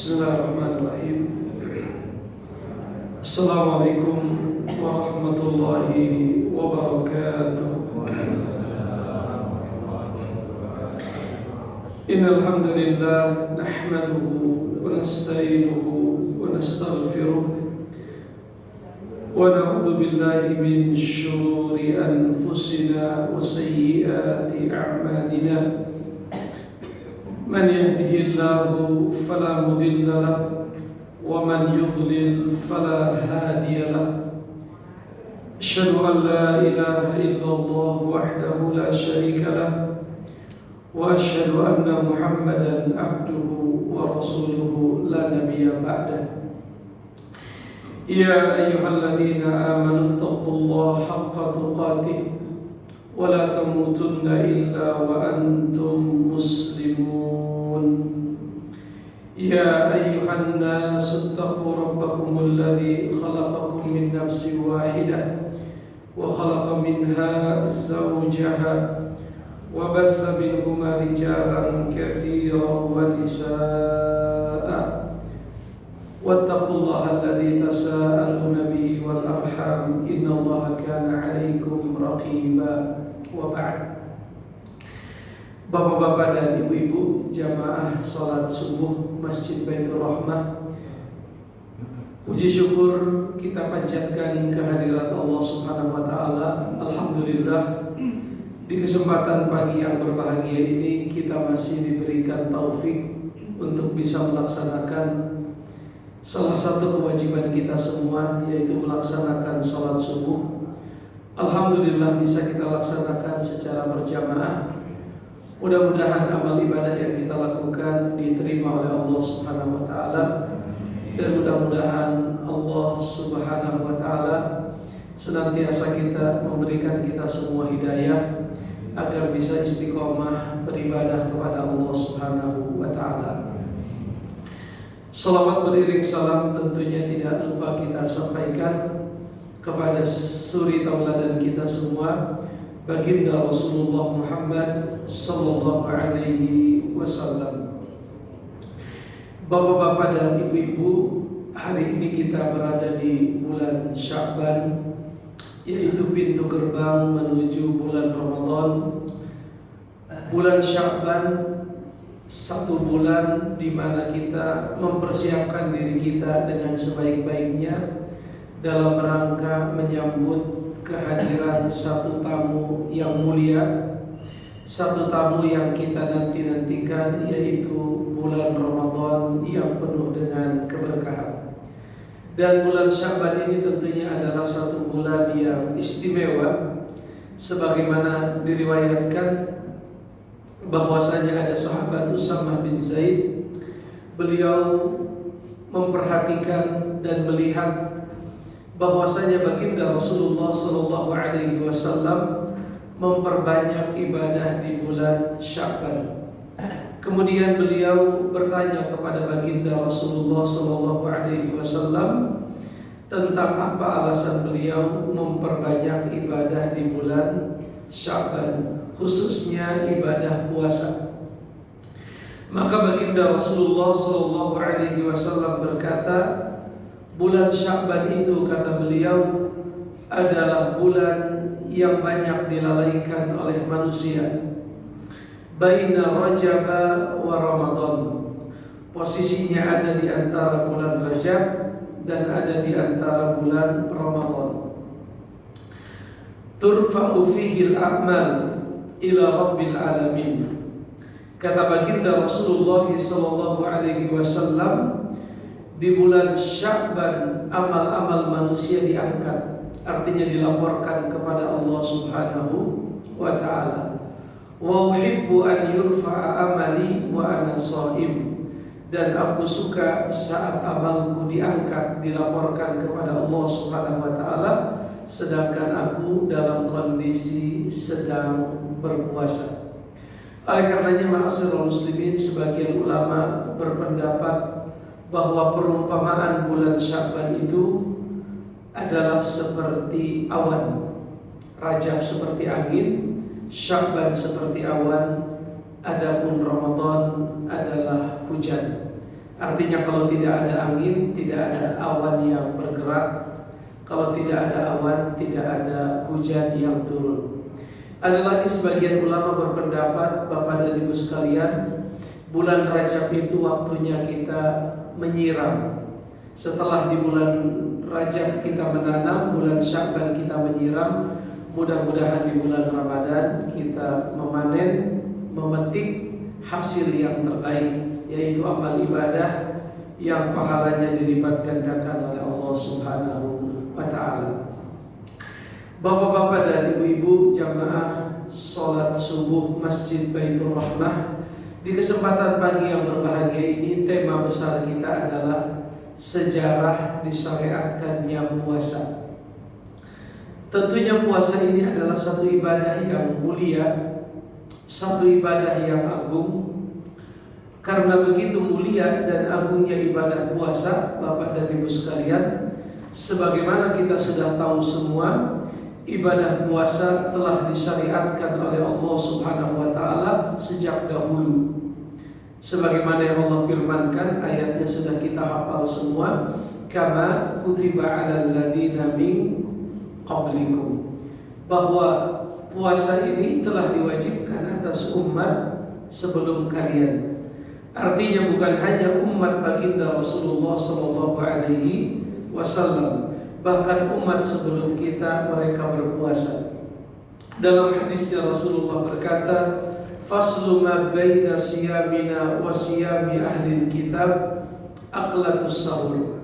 Bismillahirrahmanirrahim. Assalamualaikum warahmatullahi wabarakatuh. Innal hamdalillah nahmaduhu wa nasta'inuhu wa nastaghfiruh wa na'udzu billahi min shururi anfusina wa sayyiati a'malina. Man yahdihillahu fala mudilla lahu wa man yudlil fala hadiya lahu. Asyhadu an la ilaha illallah wahdahu la syarika lahu wa asyhadu anna Muhammadan abduhu wa rasuluhu la nabiyya ba'dah. Ya ayyuhalladzina amanu taqullaha haqqa tuqatih wa la tamutunna illa wa antum muslimun. Ya ayyuhan nasu ittaqu rabbakumul ladzi khalaqakum min nafsin wahidah wa khalaqa minha zawjaha wa batha minhuma rijalan katsiran wa nisaa'a wattaqullaha alladzi tasaaluna bihi wal arham innallaha kana 'alaikum raqiba. Wa ba'd. Bapak-bapak dan ibu-ibu jamaah salat subuh Masjid Baitur Rahmah, puji syukur kita panjatkan kehadirat Allah Subhanahu wa taala. Alhamdulillah, di kesempatan pagi yang berbahagia ini kita masih diberikan taufik untuk bisa melaksanakan salah satu kewajiban kita semua, yaitu melaksanakan salat subuh. Alhamdulillah bisa kita laksanakan secara berjamaah. Mudah-mudahan amal ibadah yang kita lakukan diterima oleh Allah Subhanahu wa taala, dan mudah-mudahan Allah Subhanahu wa taala senantiasa memberikan kita semua hidayah agar bisa istiqomah beribadah kepada Allah Subhanahu wa taala. Salawat beriring salam tentunya tidak lupa kita sampaikan kepada suri tauladan kita semua, baginda Rasulullah Muhammad sallallahu alaihi wasallam. Bapak-bapak dan ibu-ibu, hari ini kita berada di bulan Sya'ban, yaitu pintu gerbang menuju bulan Ramadan. Bulan Sya'ban, satu bulan di mana kita mempersiapkan diri kita dengan sebaik-baiknya dalam rangka menyambut kehadiran satu tamu yang mulia, satu tamu yang kita nanti-nantikan, yaitu bulan Ramadan yang penuh dengan keberkahan. Dan bulan Sya'ban ini tentunya adalah satu bulan yang istimewa, sebagaimana diriwayatkan bahwasanya ada sahabat Usamah bin Zaid, beliau memperhatikan dan melihat bahwasanya baginda Rasulullah sallallahu alaihi wasallam memperbanyak ibadah di bulan Sya'ban. Kemudian beliau bertanya kepada baginda Rasulullah sallallahu alaihi wasallam tentang apa alasan beliau memperbanyak ibadah di bulan Sya'ban, khususnya ibadah puasa. Maka baginda Rasulullah sallallahu alaihi wasallam berkata, bulan Sya'ban itu, kata beliau, adalah bulan yang banyak dilalaikan oleh manusia. Baina Rajab wa Ramadan, posisinya ada di antara bulan Rajab dan ada di antara bulan Ramadan. Turfa'u fihi al-a'mal ila rabbil alamin. Kata baginda Rasulullah sallallahu alaihi wasallam, di bulan Sya'ban amal-amal manusia diangkat, artinya dilaporkan kepada Allah Subhanahu wa taala. Wa uhibbu an yurfa'a amali wa ana sha'im, dan aku suka saat amalku diangkat, dilaporkan kepada Allah Subhanahu wa taala sedangkan aku dalam kondisi sedang berpuasa. Oleh karenanya, ma'asyiral muslimin, sebagian ulama berpendapat bahwa perumpamaan bulan Sya'ban itu adalah seperti awan. Rajab seperti angin, Sya'ban seperti awan, adapun Ramadan adalah hujan. Artinya kalau tidak ada angin, tidak ada awan yang bergerak. Kalau tidak ada awan, tidak ada hujan yang turun. Ada lagi sebagian ulama berpendapat, Bapak dan Ibu sekalian, bulan Rajab itu waktunya kita menyiram. Setelah di bulan Rajab kita menanam, bulan Sya'ban kita menyiram. Mudah-mudahan di bulan Ramadan kita memanen, memetik hasil yang terbaik, yaitu amal ibadah yang pahalanya dilipat gandakan oleh Allah Subhanahu wa ta'ala. Bapak-bapak dan ibu-ibu jamaah salat subuh Masjid Baitur Rahmah, di kesempatan pagi yang berbahagia ini tema besar kita adalah sejarah disyariatkannya puasa. Tentunya puasa ini adalah satu ibadah yang mulia, satu ibadah yang agung. Karena begitu mulia dan agungnya ibadah puasa, Bapak dan Ibu sekalian, sebagaimana kita sudah tahu semua, ibadah puasa telah disyariatkan oleh Allah Subhanahu wa ta'ala sejak dahulu. Sebagaimana yang Allah firmankan, ayatnya sudah kita hafal semua, kama kutiba 'alal ladzina min qablikum, bahwa puasa ini telah diwajibkan atas umat sebelum kalian. Artinya bukan hanya umat baginda Rasulullah sallallahu alaihi wasallam, bahkan umat sebelum kita mereka berpuasa. Dalam hadisnya Rasulullah berkata, faslu ma baina siyamina wa siyami ahli kitab aqlatus sahur.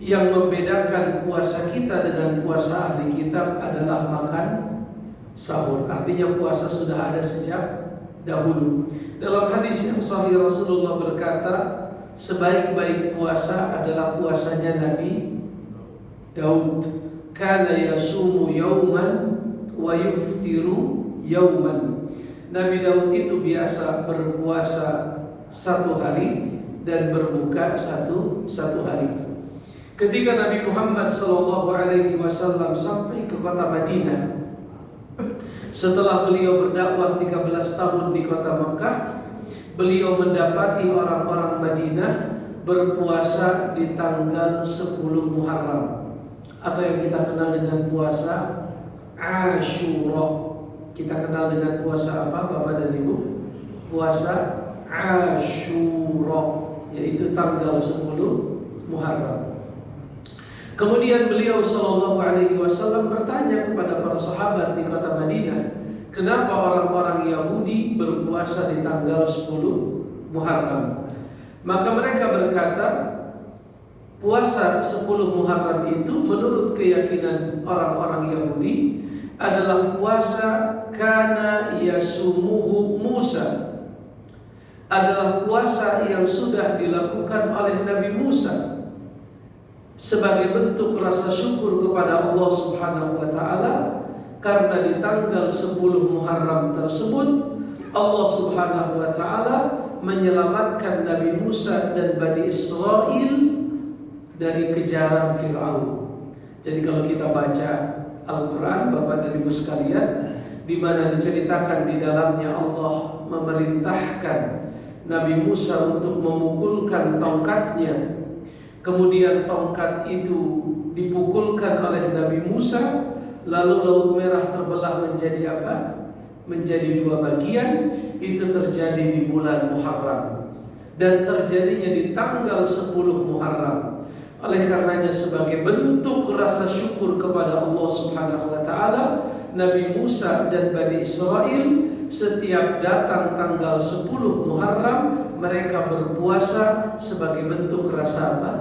Yang membedakan puasa kita dengan puasa ahli kitab adalah makan sahur. Artinya puasa sudah ada sejak dahulu. Dalam hadis yang sahih Rasulullah berkata, sebaik-baik puasa adalah puasanya Nabi Daud. Kana yasumu yauman wa yuftiru yauman. Nabi Daud itu biasa berpuasa satu hari dan berbuka satu hari. Ketika Nabi Muhammad SAW sampai ke kota Madinah, setelah beliau berdakwah 13 tahun di kota Mekah, beliau mendapati orang-orang Madinah berpuasa di tanggal 10 Muharram, atau yang kita kenal dengan puasa Asyura. Kita kenal dengan puasa apa, Bapak dan Ibu? Puasa Asyura, yaitu tanggal 10 Muharram. Kemudian beliau sallallahu alaihi wasallam bertanya kepada para sahabat di kota Madinah, kenapa orang-orang Yahudi berpuasa di tanggal 10 Muharram? Maka mereka berkata, puasa 10 Muharram itu menurut keyakinan orang-orang Yahudi adalah puasa kana yasumuhu Musa, adalah puasa yang sudah dilakukan oleh Nabi Musa sebagai bentuk rasa syukur kepada Allah Subhanahu wa ta'ala, karena di tanggal 10 Muharram tersebut Allah Subhanahu wa ta'ala menyelamatkan Nabi Musa dan Bani Israel dari kejaran Fir'aun. Jadi kalau kita baca Al-Quran, Bapak dan Ibu sekalian, di mana diceritakan di dalamnya Allah memerintahkan Nabi Musa untuk memukulkan tongkatnya. Kemudian tongkat itu dipukulkan oleh Nabi Musa, lalu Laut Merah terbelah menjadi apa? Menjadi dua bagian. Itu terjadi di bulan Muharram dan terjadinya di tanggal 10 Muharram. Oleh karenanya sebagai bentuk rasa syukur kepada Allah Subhanahu wa ta'ala, Nabi Musa dan Bani Israel setiap datang tanggal 10 Muharram mereka berpuasa sebagai bentuk rasa apa?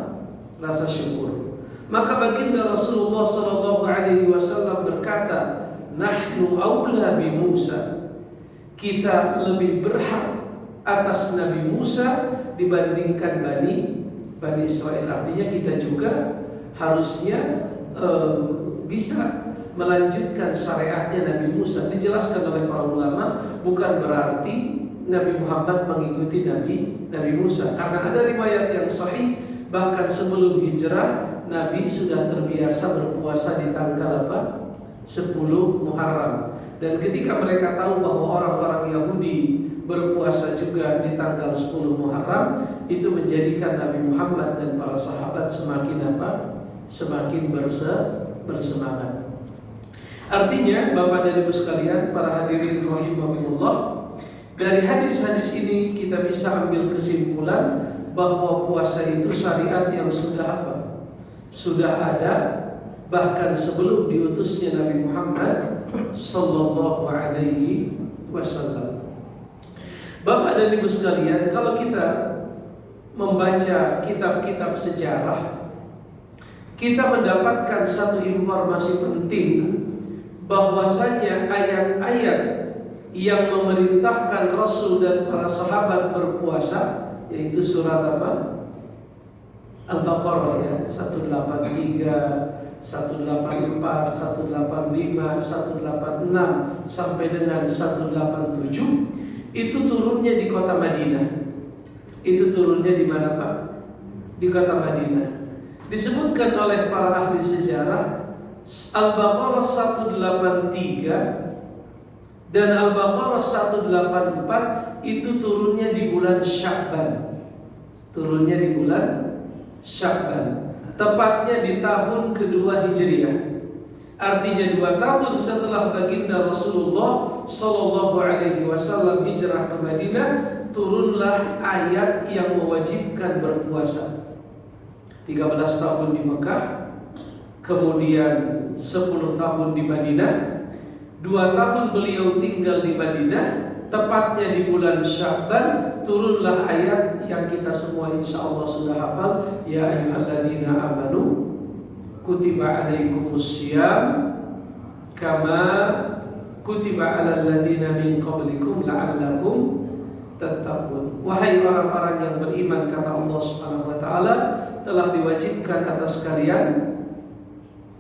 Rasa syukur. Maka baginda Rasulullah sallallahu alaihi wasallam berkata, nahnu aula bi Musa, kita lebih berhak atas Nabi Musa dibandingkan Bani Israel. Artinya kita juga harusnya bisa melanjutkan syariatnya Nabi Musa. Dijelaskan oleh para ulama, bukan berarti Nabi Muhammad mengikuti Nabi Musa, karena ada riwayat yang sahih bahkan sebelum hijrah Nabi sudah terbiasa berpuasa di tanggal apa? 10 Muharram. Dan ketika mereka tahu bahwa orang-orang Yahudi berpuasa juga di tanggal 10 Muharram, itu menjadikan Nabi Muhammad dan para sahabat semakin apa? Semakin bersemangat. Artinya, Bapak dan Ibu sekalian, para hadirin rahimakumullah, dari hadis-hadis ini kita bisa ambil kesimpulan bahwa puasa itu syariat yang sudah apa? Sudah ada bahkan sebelum diutusnya Nabi Muhammad sallallahu alaihi wasallam. Bapak dan Ibu sekalian, kalau kita membaca kitab-kitab sejarah, kita mendapatkan satu informasi penting bahwasanya ayat-ayat yang memerintahkan Rasul dan para sahabat berpuasa, yaitu surat apa? Al-Baqarah ya, 183, 184, 185, 186 sampai dengan 187 itu turunnya di kota Madinah. Itu turunnya di mana, Pak? Di kota Madinah. Disebutkan oleh para ahli sejarah, Al-Baqarah 183 dan Al-Baqarah 184 itu turunnya di bulan Sya'ban. Turunnya di bulan Sya'ban, tepatnya di tahun kedua Hijriah. Artinya 2 tahun setelah baginda Rasulullah Sallallahu Alaihi Wasallam hijrah ke Madinah, turunlah ayat yang mewajibkan berpuasa. 13 tahun di Mekah, kemudian 10 tahun di Madinah, 2 tahun beliau tinggal di Madinah, tepatnya di bulan Sya'ban turunlah ayat yang kita semua insya Allah sudah hafal, ya ayyuhalladzina amanu kutiba alaikumus syiyam kama kutiba alal ladzina min qablikum la'allakum tattaqun. Wahai orang-orang yang beriman, kata Allah Subhanahu wa taala, telah diwajibkan atas kalian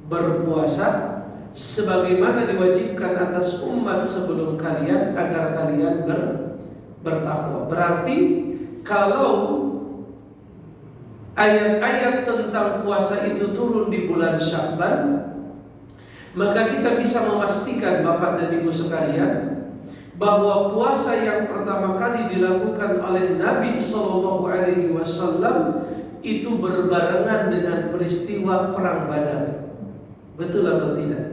berpuasa sebagaimana diwajibkan atas umat sebelum kalian agar kalian bertakwa. Berarti kalau ayat-ayat tentang puasa itu turun di bulan Sya'ban, maka kita bisa memastikan Bapak dan Ibu sekalian bahwa puasa yang pertama kali dilakukan oleh Nabi Shallallahu Alaihi Wasallam itu berbarengan dengan peristiwa Perang Badar. Betul atau tidak?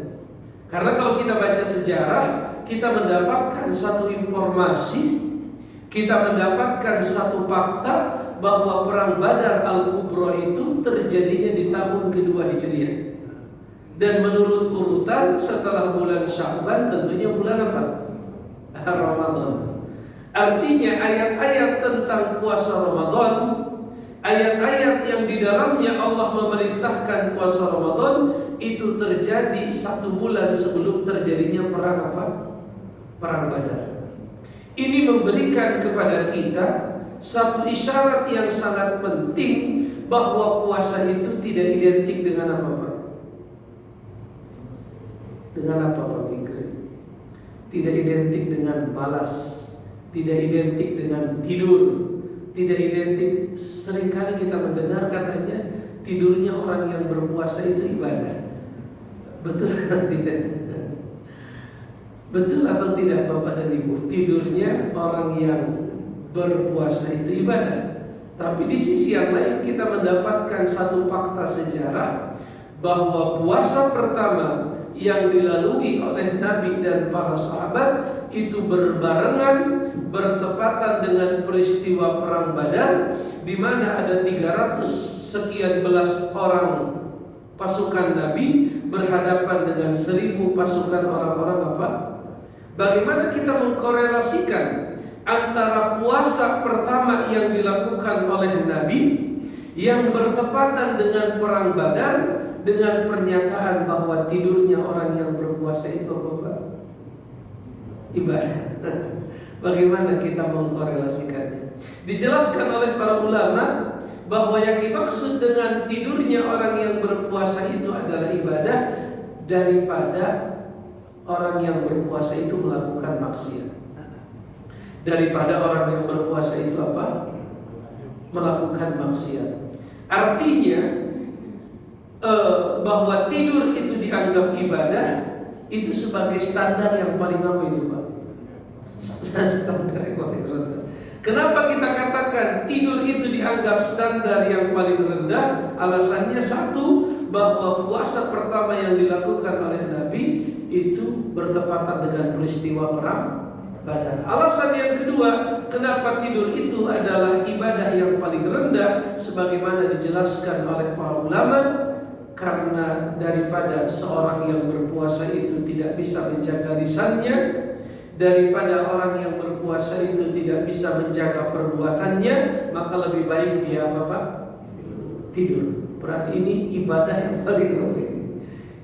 Karena kalau kita baca sejarah, kita mendapatkan satu informasi, kita mendapatkan satu fakta bahwa Perang Badar Al-Kubra itu terjadinya di tahun kedua Hijriah. Dan menurut urutan setelah bulan Sya'ban tentunya bulan apa? Ramadan. Artinya ayat-ayat tentang puasa Ramadan, ayat-ayat yang di dalamnya Allah memerintahkan puasa Ramadan itu terjadi 1 bulan sebelum terjadinya perang apa? Perang Badar. Ini memberikan kepada kita satu isyarat yang sangat penting bahwa puasa itu tidak identik dengan apa, Pak? Dengan apa, Pak Fikri? Tidak identik dengan malas, tidak identik dengan tidur, tidak identik. Seringkali kita mendengar katanya tidurnya orang yang berpuasa itu ibadah. Betul atau tidak? Betul atau tidak, Bapak dan Ibu? Tidurnya orang yang berpuasa itu ibadah. Tapi di sisi yang lain kita mendapatkan satu fakta sejarah bahwa puasa pertama yang dilalui oleh Nabi dan para sahabat itu berbarengan, bertepatan dengan peristiwa Perang Badar, di mana ada 300 sekian belas orang pasukan Nabi berhadapan dengan 1000 pasukan orang-orang apa? Bagaimana kita mengkorelasikan antara puasa pertama yang dilakukan oleh Nabi yang bertepatan dengan Perang Badar dengan pernyataan bahwa tidurnya orang yang berpuasa itu apa? Ibadah. Bagaimana kita mengkorelasikannya? Dijelaskan oleh para ulama bahwa yang dimaksud dengan tidurnya orang yang berpuasa itu adalah ibadah daripada orang yang berpuasa itu melakukan maksiat. Daripada orang yang berpuasa itu apa? Melakukan maksiat. Artinya bahwa tidur itu dianggap ibadah itu sebagai standar yang paling apa itu, Pak? Standar yang paling rendah. Kenapa kita katakan tidur itu dianggap standar yang paling rendah? Alasannya satu, bahwa puasa pertama yang dilakukan oleh Nabi itu bertepatan dengan peristiwa perang Badar. Alasan yang kedua, kenapa tidur itu adalah ibadah yang paling rendah, sebagaimana dijelaskan oleh para ulama, karena daripada seorang yang berpuasa itu tidak bisa menjaga lisannya, daripada orang yang berpuasa itu tidak bisa menjaga perbuatannya, maka lebih baik dia tidur. Berarti ini ibadah yang paling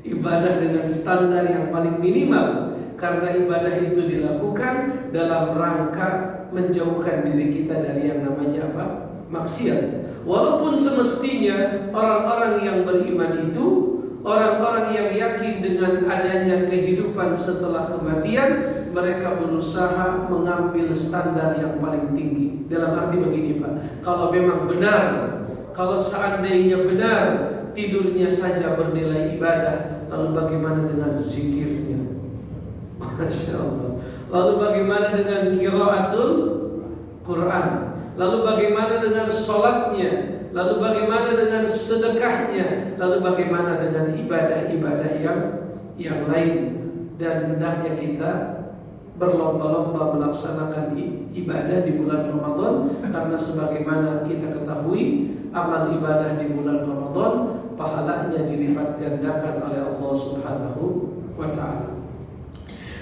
ibadah dengan standar yang paling minimal, karena ibadah itu dilakukan dalam rangka menjauhkan diri kita dari yang namanya maksiat. Walaupun semestinya orang-orang yang beriman itu orang-orang yang yakin dengan adanya kehidupan setelah kematian, mereka berusaha mengambil standar yang paling tinggi. Dalam arti begini Pak, kalau memang benar, kalau seandainya benar tidurnya saja bernilai ibadah, lalu bagaimana dengan zikirnya? Masya Allah. Lalu bagaimana dengan qiraatul Quran? Lalu bagaimana dengan sholatnya? Lalu bagaimana dengan sedekahnya? Lalu bagaimana dengan ibadah-ibadah yang lain? Dan hendaknya kita berlomba-lomba melaksanakan ibadah di bulan Ramadan, karena sebagaimana kita ketahui, amal ibadah di bulan Ramadan pahalanya dilipat gandakan oleh Allah Subhanahu wa ta'ala.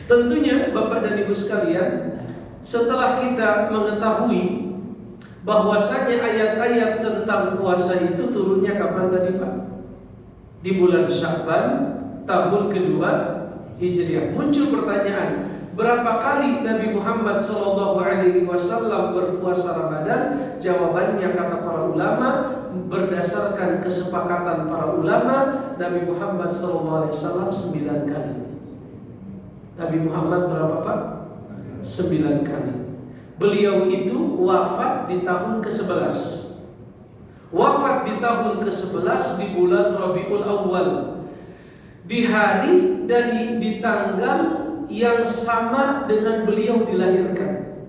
Tentunya Bapak dan Ibu sekalian, setelah kita mengetahui bahwasanya ayat-ayat tentang puasa itu turunnya kapan tadi Pak? Di bulan Sya'ban tahun kedua Hijriah. Muncul pertanyaan, berapa kali Nabi Muhammad SAW berpuasa Ramadan? Jawabannya kata para ulama, berdasarkan kesepakatan para ulama, Nabi Muhammad SAW 9 kali. Nabi Muhammad berapa Pak? 9 kali. Beliau itu wafat di tahun ke-11. Wafat di tahun ke-11 di bulan Rabiul Awal, di hari dan di tanggal yang sama dengan beliau dilahirkan.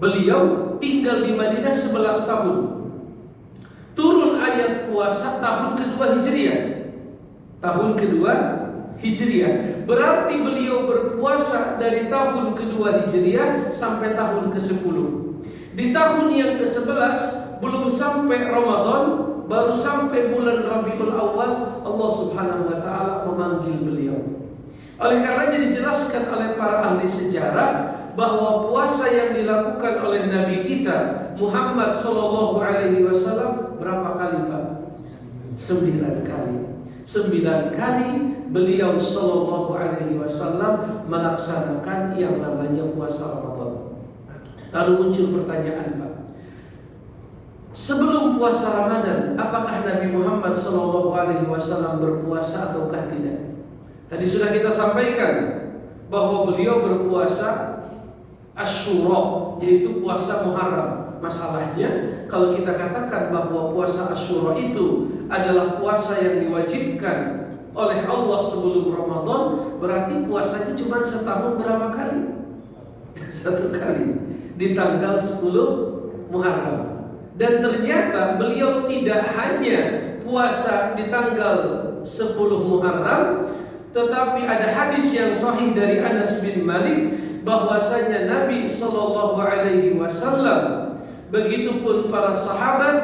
Beliau tinggal di Madinah 11 tahun. Turun ayat puasa tahun kedua Hijriah. Tahun kedua Hijriah. Berarti beliau berpuasa dari tahun kedua Hijriah sampai tahun ke-10. Di tahun yang ke-11 belum sampai Ramadan, baru sampai bulan Rabiul Awal, Allah Subhanahu wa ta'ala memanggil beliau. Oleh karenanya dijelaskan oleh para ahli sejarah bahwa puasa yang dilakukan oleh Nabi kita Muhammad SAW berapa kali Pak? 9 kali. 9 kali beliau SAW melaksanakan yang namanya puasa Ramadan. Lalu muncul pertanyaan Pak, sebelum puasa Ramadan apakah Nabi Muhammad SAW berpuasa ataukah tidak? Tadi sudah kita sampaikan bahwa beliau berpuasa Asyura, yaitu puasa Muharram. Masalahnya kalau kita katakan bahwa puasa Asyura itu adalah puasa yang diwajibkan oleh Allah sebelum Ramadan, berarti puasanya cuma setahun berapa kali? 1 kali, di tanggal 10 Muharram. Dan ternyata beliau tidak hanya puasa di tanggal 10 Muharram, tetapi ada hadis yang sahih dari Anas bin Malik bahwasanya Nabi SAW, begitupun para sahabat,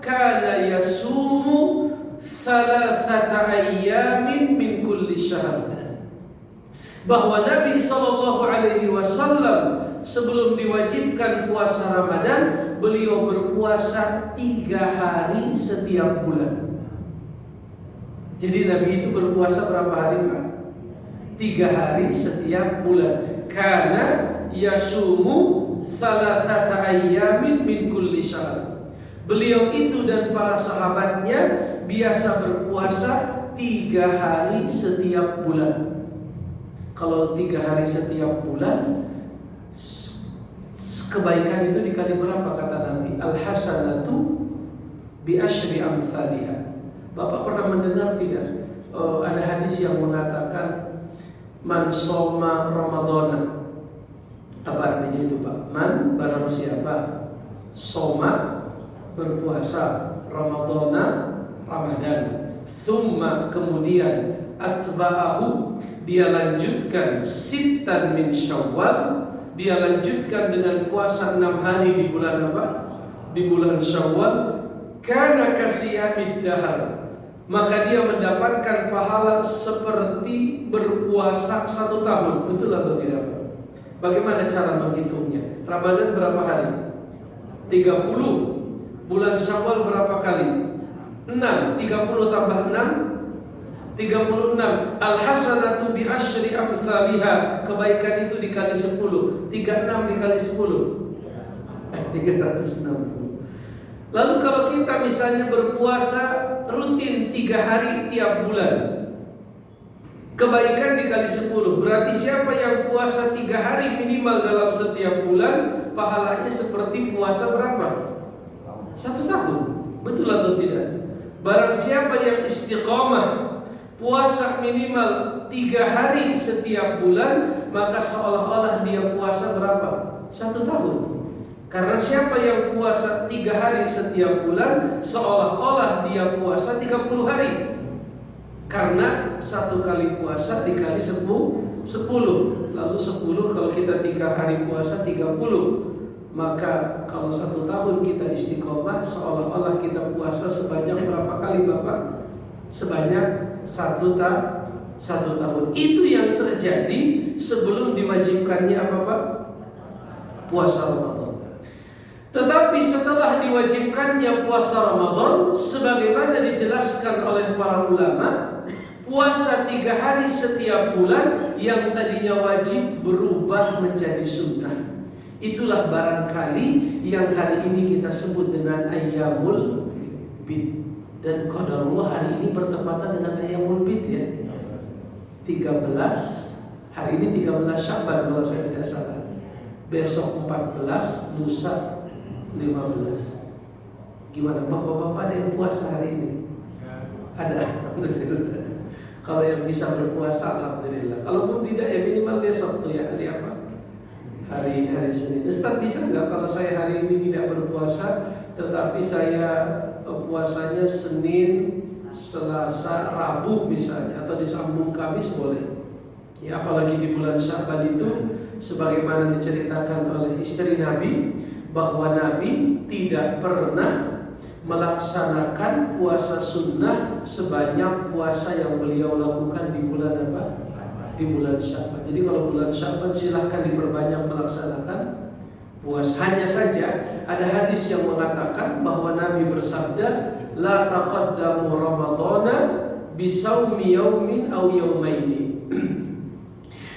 kana yasumu 3 ayyamin min kulli syahr. Bahwa Nabi SAW sebelum diwajibkan puasa Ramadan, beliau berpuasa 3 hari setiap bulan. Jadi Nabi itu berpuasa berapa hari Pak? 3 hari setiap bulan. Karena yasumu 3 ayyamin min kulli syahr. Beliau itu dan para sahabatnya biasa berpuasa 3 hari setiap bulan. Kalau 3 hari setiap bulan, kebaikan itu dikali berapa kata Nabi? Al-hasanatu bi asyri amthaliha. Bapak pernah mendengar tidak? Ada hadis yang mengatakan man shoma Ramadana Apa artinya itu Pak? Man, barang siapa soma, berpuasa, Ramadana, Ramadan, thumma, kemudian atba'ahu, dia lanjutkan sittan min Syawal, dia lanjutkan dengan puasa 6 hari di bulan apa? Di bulan Syawal, kana kasiyamid dahar, maka dia mendapatkan pahala seperti berpuasa 1 tahun. Betul atau tidak? Bagaimana cara menghitungnya? Ramadan berapa hari? 30. Bulan Syawal berapa kali? 6. 30 tambah 6, 36. Al-hasanatu bi asyri amsalihha, kebaikan itu dikali 10. 36 dikali 10 360. Lalu kalau kita misalnya berpuasa rutin 3 hari tiap bulan, kebaikan dikali 10, berarti siapa yang puasa 3 hari minimal dalam setiap bulan, pahalanya seperti puasa berapa? 1 tahun. Betul atau tidak? Barang siapa yang istiqomah puasa minimal 3 hari setiap bulan, maka seolah-olah dia puasa berapa? 1 tahun. Karena siapa yang puasa 3 hari setiap bulan, seolah-olah dia puasa 30 hari. Karena 1 kali puasa dikali 10. Lalu 10 kalau kita 3 hari puasa 30. Maka kalau 1 tahun kita istiqomah, seolah-olah kita puasa sebanyak berapa kali Bapak? Sebanyak 1 tahun. Itu yang terjadi sebelum diwajibkannya apa Pak? Puasa Ramadan. Tetapi setelah diwajibkannya puasa Ramadan, sebagaimana dijelaskan oleh para ulama, puasa 3 hari setiap bulan yang tadinya wajib berubah menjadi sunnah. Itulah barangkali yang hari ini kita sebut dengan Ayyamul Bid. Dan qadarullah hari ini bertepatan dengan Ayyamul Bid ya. 13, hari ini 13 Sya'ban kalau saya tidak salah. Besok 14, lusa 15. Gimana bapak-bapak, ada yang puasa hari ini? Ada, alhamdulillah. Kalau yang bisa berpuasa alhamdulillah. Kalaupun tidak ya minimal besok tuh ya, hari apa? Hari Senin. Ustaz, bisa nggak kalau saya hari ini tidak berpuasa, tetapi saya puasanya Senin, Selasa, Rabu misalnya, atau disambung Kamis boleh? Ya, apalagi di bulan Sya'ban itu sebagaimana diceritakan oleh istri Nabi, bahwa Nabi tidak pernah melaksanakan puasa sunnah sebanyak puasa yang beliau lakukan di bulan apa? Di bulan Sya'ban. Jadi kalau bulan Sya'ban silahkan diperbanyak melaksanakan puasa. Hanya saja ada hadis yang mengatakan bahwa Nabi bersabda, la taqaddamu ramadhana bisawmi yaumin aw yaumaini.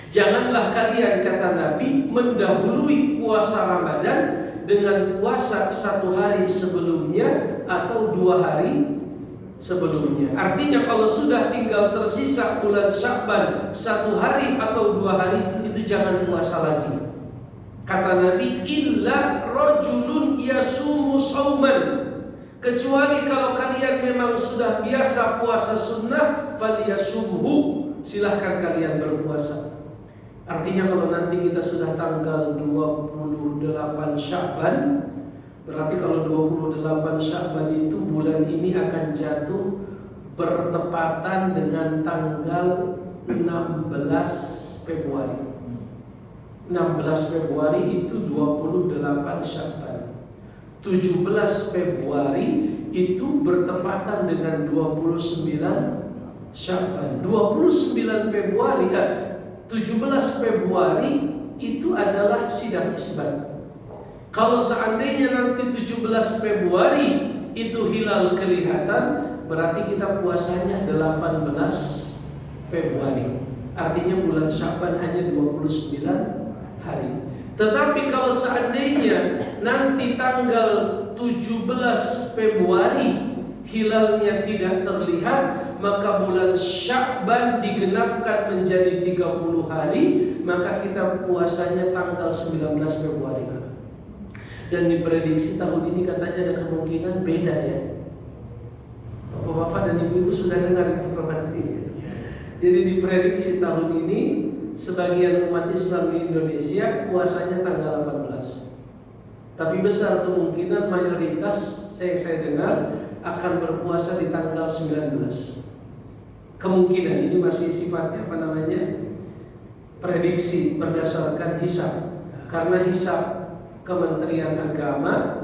Janganlah kalian, kata Nabi, mendahului puasa Ramadan dengan puasa 1 hari sebelumnya atau 2 hari sebelumnya. Artinya kalau sudah tinggal tersisa bulan Sya'ban 1 hari atau 2 hari, itu jangan puasa lagi. Kata Nabi, illa rajulun yasumu sauman, kecuali kalau kalian memang sudah biasa puasa sunnah, falyasumhu, silahkan kalian berpuasa. Artinya kalau nanti kita sudah tanggal 28 Sya'ban, berarti kalau 28 Sya'ban itu bulan ini akan jatuh bertepatan dengan tanggal 16 Februari. 16 Februari itu 28 Sya'ban. 17 Februari itu bertepatan dengan 29 Sya'ban. 29 Februari 17 Februari itu adalah sidang isbat. Kalau seandainya nanti 17 Februari itu hilal kelihatan, berarti kita puasanya 18 Februari. Artinya bulan Sya'ban hanya 29 hari. Tetapi kalau seandainya nanti tanggal 17 Februari hilalnya tidak terlihat, maka bulan Sya'ban digenapkan menjadi 30 hari, maka kita puasanya tanggal 19 Februari. Dan diprediksi tahun ini katanya ada kemungkinan beda ya. Bapak-bapak dan ibu-ibu sudah dengar informasi ini. Jadi diprediksi tahun ini sebagian umat Islam di Indonesia puasanya tanggal 18. Tapi besar kemungkinan mayoritas saya dengar akan berpuasa di tanggal 19. Kemungkinan ini masih sifatnya prediksi berdasarkan hisab. Karena hisab Kementerian Agama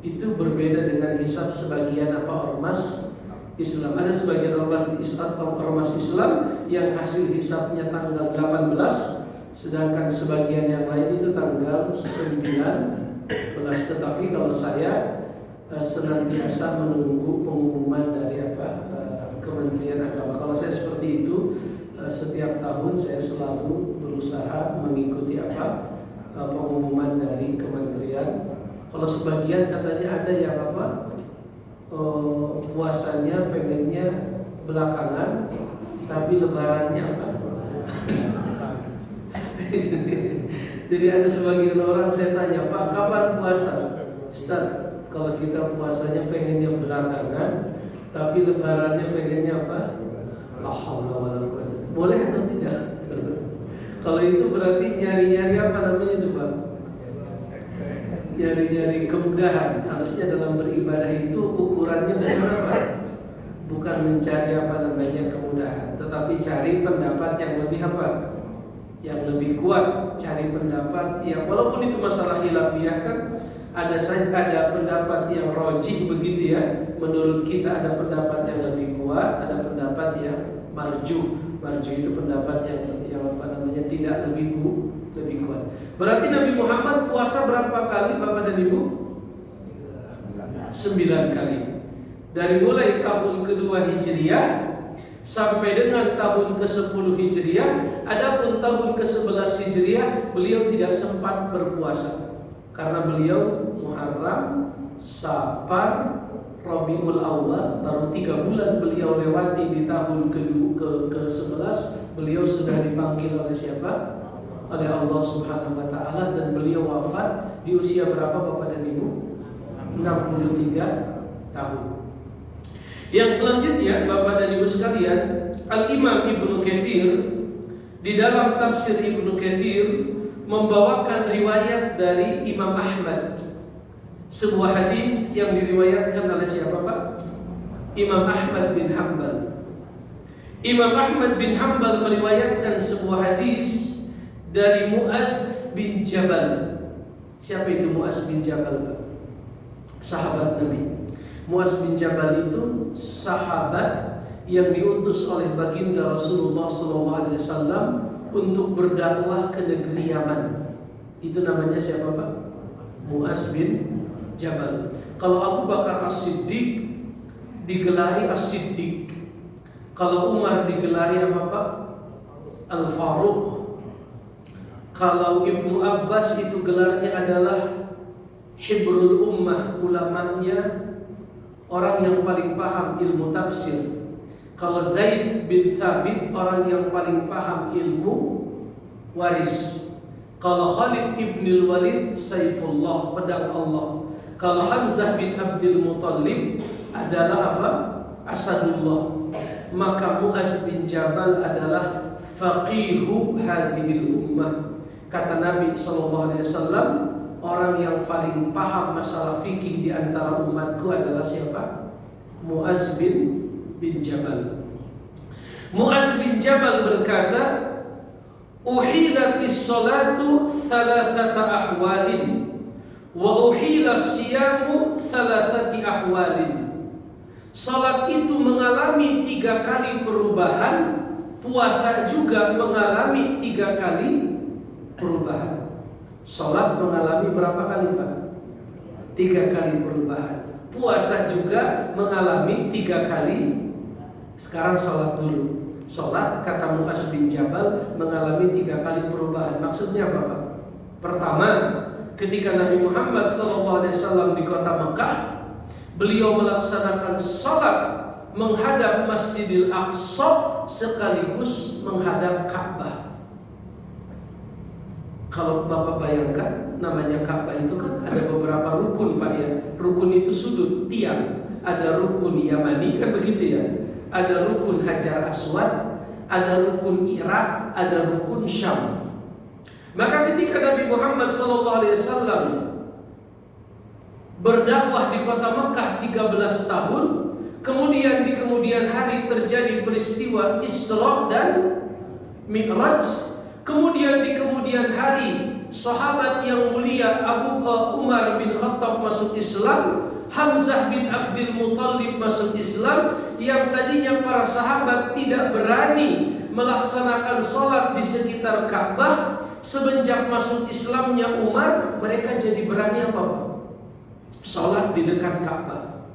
itu berbeda dengan hisab sebagian ormas Islam. Ada sebagian ormas Islam yang hasil hisabnya tanggal 18, sedangkan sebagian yang lain itu tanggal 19. Tetapi kalau saya senantiasa menunggu pengumuman dari Kementerian Agama. Kalau saya seperti itu, setiap tahun saya selalu berusaha mengikuti pengumuman dari kementerian. Kalau sebagian katanya ada yang puasanya pengennya belakangan, tapi lebarannya Jadi ada sebagian orang saya tanya, Pak, kapan puasa? Ustaz, kalau kita puasanya pengennya belakangan, tapi lebarannya pengennya apa? La haula wala quwwata. Boleh atau tidak? Kalau itu berarti nyari-nyari itu, Pak? Nyari-nyari kemudahan. Harusnya dalam beribadah itu ukurannya bukan apa? Bukan mencari kemudahan, tetapi cari pendapat yang lebih yang lebih kuat, cari pendapat yang walaupun itu masalah khilafiyah kan ada pendapat yang rajih begitu ya. Menurut kita ada pendapat yang lebih kuat, ada pendapat yang marjuh. Marjuh itu pendapat yang tidak lebih kuat. Berarti Nabi Muhammad puasa berapa kali Bapak dan Ibu? 9 kali. Dari mulai tahun kedua Hijriah sampai dengan tahun ke-10 Hijriah. Adapun tahun ke-11 Hijriah beliau tidak sempat berpuasa karena beliau Muharram, Safar, Rabiul Awal, baru 3 bulan beliau lewati di tahun ke-11 beliau sudah dipanggil oleh siapa? Oleh Allah Subhanahu wa taala, dan beliau wafat di usia berapa Bapak dan Ibu? 63 tahun. Yang selanjutnya Bapak dan Ibu sekalian, Al-Imam Ibnu Katsir di dalam tafsir Ibnu Katsir membawakan riwayat dari Imam Ahmad. Sebuah hadis yang diriwayatkan oleh siapa Pak? Imam Ahmad bin Hanbal. Imam Ahmad bin Hanbal meriwayatkan sebuah hadis dari Mu'adz bin Jabal. Siapa itu Mu'adz bin Jabal Pak? Sahabat Nabi. Mu'adz bin Jabal itu sahabat yang diutus oleh baginda Rasulullah SAW untuk berdakwah ke negeri Yaman. Itu namanya siapa Pak? Mu'adz bin Jabal. Kalau Abu Bakar As-Siddiq digelari As-Siddiq. Kalau Umar digelari apa Pak? Al-Faruq. Kalau Ibnu Abbas itu gelarnya adalah Hibrul Ummah, ulamanya orang yang paling paham ilmu tafsir. Kalau Zaid bin Thabit orang yang paling paham ilmu waris. Kalau Khalid ibn Walid Saifullah, pedang Allah. Kalau Hamzah bin Abdul Muttalib adalah apa? Asadullah. Maka Mu'adz bin Jabal adalah faqihu hadhil ummah. Kata Nabi SAW, orang yang paling paham masalah fikih di antara umatku adalah siapa? Mu'adz bin Jabal. Mu'adz bin Jabal berkata, uhilatis salatu thalathata ahwalin wa uhilas siyamu thalathati ahwalin. Salat itu mengalami 3 kali perubahan, puasa juga mengalami 3 kali perubahan. Salat mengalami berapa kali Pak? 3 kali perubahan. Puasa juga mengalami 3 kali. Sekarang salat dulu. Salat kata Mu'adz bin Jabal mengalami 3 kali perubahan. Maksudnya apa Pak? Pertama, ketika Nabi Muhammad SAW di kota Mekah, beliau melaksanakan salat menghadap Masjidil Aqsa sekaligus menghadap Ka'bah. Kalau Bapak bayangkan, namanya Ka'bah itu kan ada beberapa rukun Pak ya. Rukun itu sudut, tiang. Ada rukun Yamani kan begitu ya. Ada rukun Hajar Aswad, ada rukun Irak, ada rukun Syam. Maka ketika Nabi Muhammad SAW berdakwah di kota Mekah 13 tahun, kemudian di kemudian hari terjadi peristiwa Isra dan Mi'raj, kemudian di kemudian hari sahabat yang mulia Umar bin Khattab masuk Islam, Hamzah bin Abdul Muthalib masuk Islam, yang tadinya para sahabat tidak berani melaksanakan sholat di sekitar Ka'bah. Semenjak masuk Islamnya Umar, mereka jadi berani apa? Sholat di dekat Ka'bah.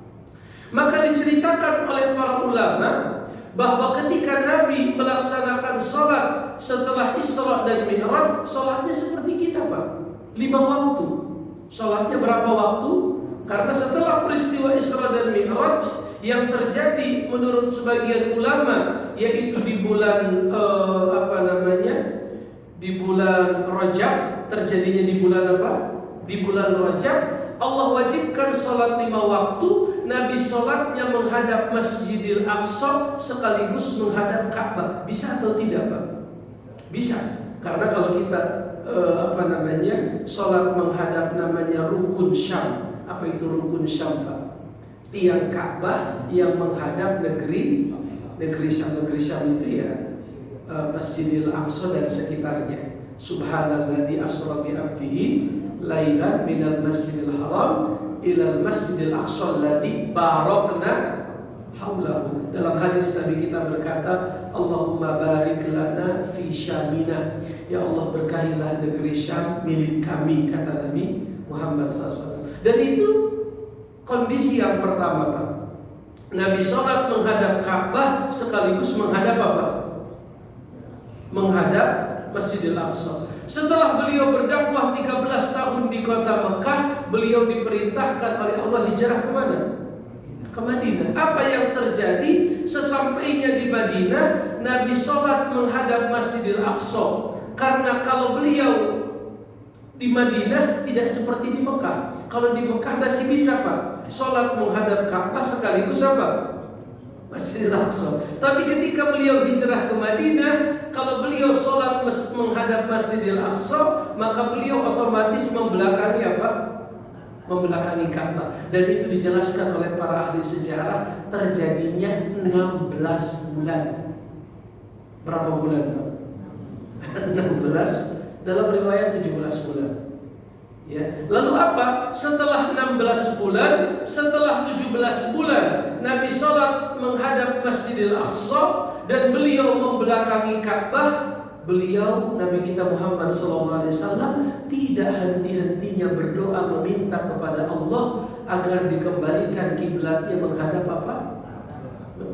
Maka diceritakan oleh para ulama bahwa ketika Nabi melaksanakan sholat setelah Isra dan Mi'raj, sholatnya seperti kita, Pak, 5 waktu. Sholatnya berapa waktu? Karena setelah peristiwa Isra dan Mi'raj yang terjadi menurut sebagian ulama, yaitu di bulan di bulan Rajab, terjadinya di bulan apa? Di bulan Rajab, Allah wajibkan sholat 5 waktu. Nabi sholatnya menghadap Masjidil Aqsa sekaligus menghadap Ka'bah. Bisa atau tidak, Pak? Bisa. Karena kalau kita sholat menghadap namanya rukun Syam. Apa itu rukun Syam, Pak? Tiang Ka'bah yang menghadap negeri Syam. Negeri Syam itu ya Masjidil Aqsa dan sekitarnya. Subhanalladzi asra bi 'abdihi lailan minal masjidil haram ilal masjidil aqsa alladzi barakna haulahu. Dalam hadis Nabi kita berkata, Allahumma barik lana fi syamina. Ya Allah, berkahilah negeri Syam milik kami, kata Nabi Muhammad SAW. Dan itu kondisi yang pertama, Pak. Nabi sholat menghadap Ka'bah sekaligus menghadap apa? Menghadap Masjidil Aqsa. Setelah beliau berdakwah 13 tahun di kota Mekah, beliau diperintahkan oleh Allah hijrah ke mana? Ke Madinah. Apa yang terjadi? Sesampainya di Madinah, Nabi sholat menghadap Masjidil Aqsa. Karena kalau beliau di Madinah tidak seperti di Mekah. Kalau di Mekah masih bisa, Pak, sholat menghadap Ka'bah sekaligus apa? Masjidil Aqsa. Tapi ketika beliau hijrah ke Madinah, kalau beliau sholat menghadap Masjidil Aqsa, maka beliau otomatis membelakangi apa? Membelakangi Ka'bah. Dan itu dijelaskan oleh para ahli sejarah, terjadinya 16 bulan. Berapa bulan, Pak? 16, dalam riwayat 17 bulan. Ya. Lalu apa? Setelah 16 bulan, setelah 17 bulan, Nabi sholat menghadap Masjidil Aqsa dan beliau membelakangi Ka'bah. Beliau, Nabi kita Muhammad SAW, tidak henti-hentinya berdoa meminta kepada Allah agar dikembalikan kiblatnya menghadap apa?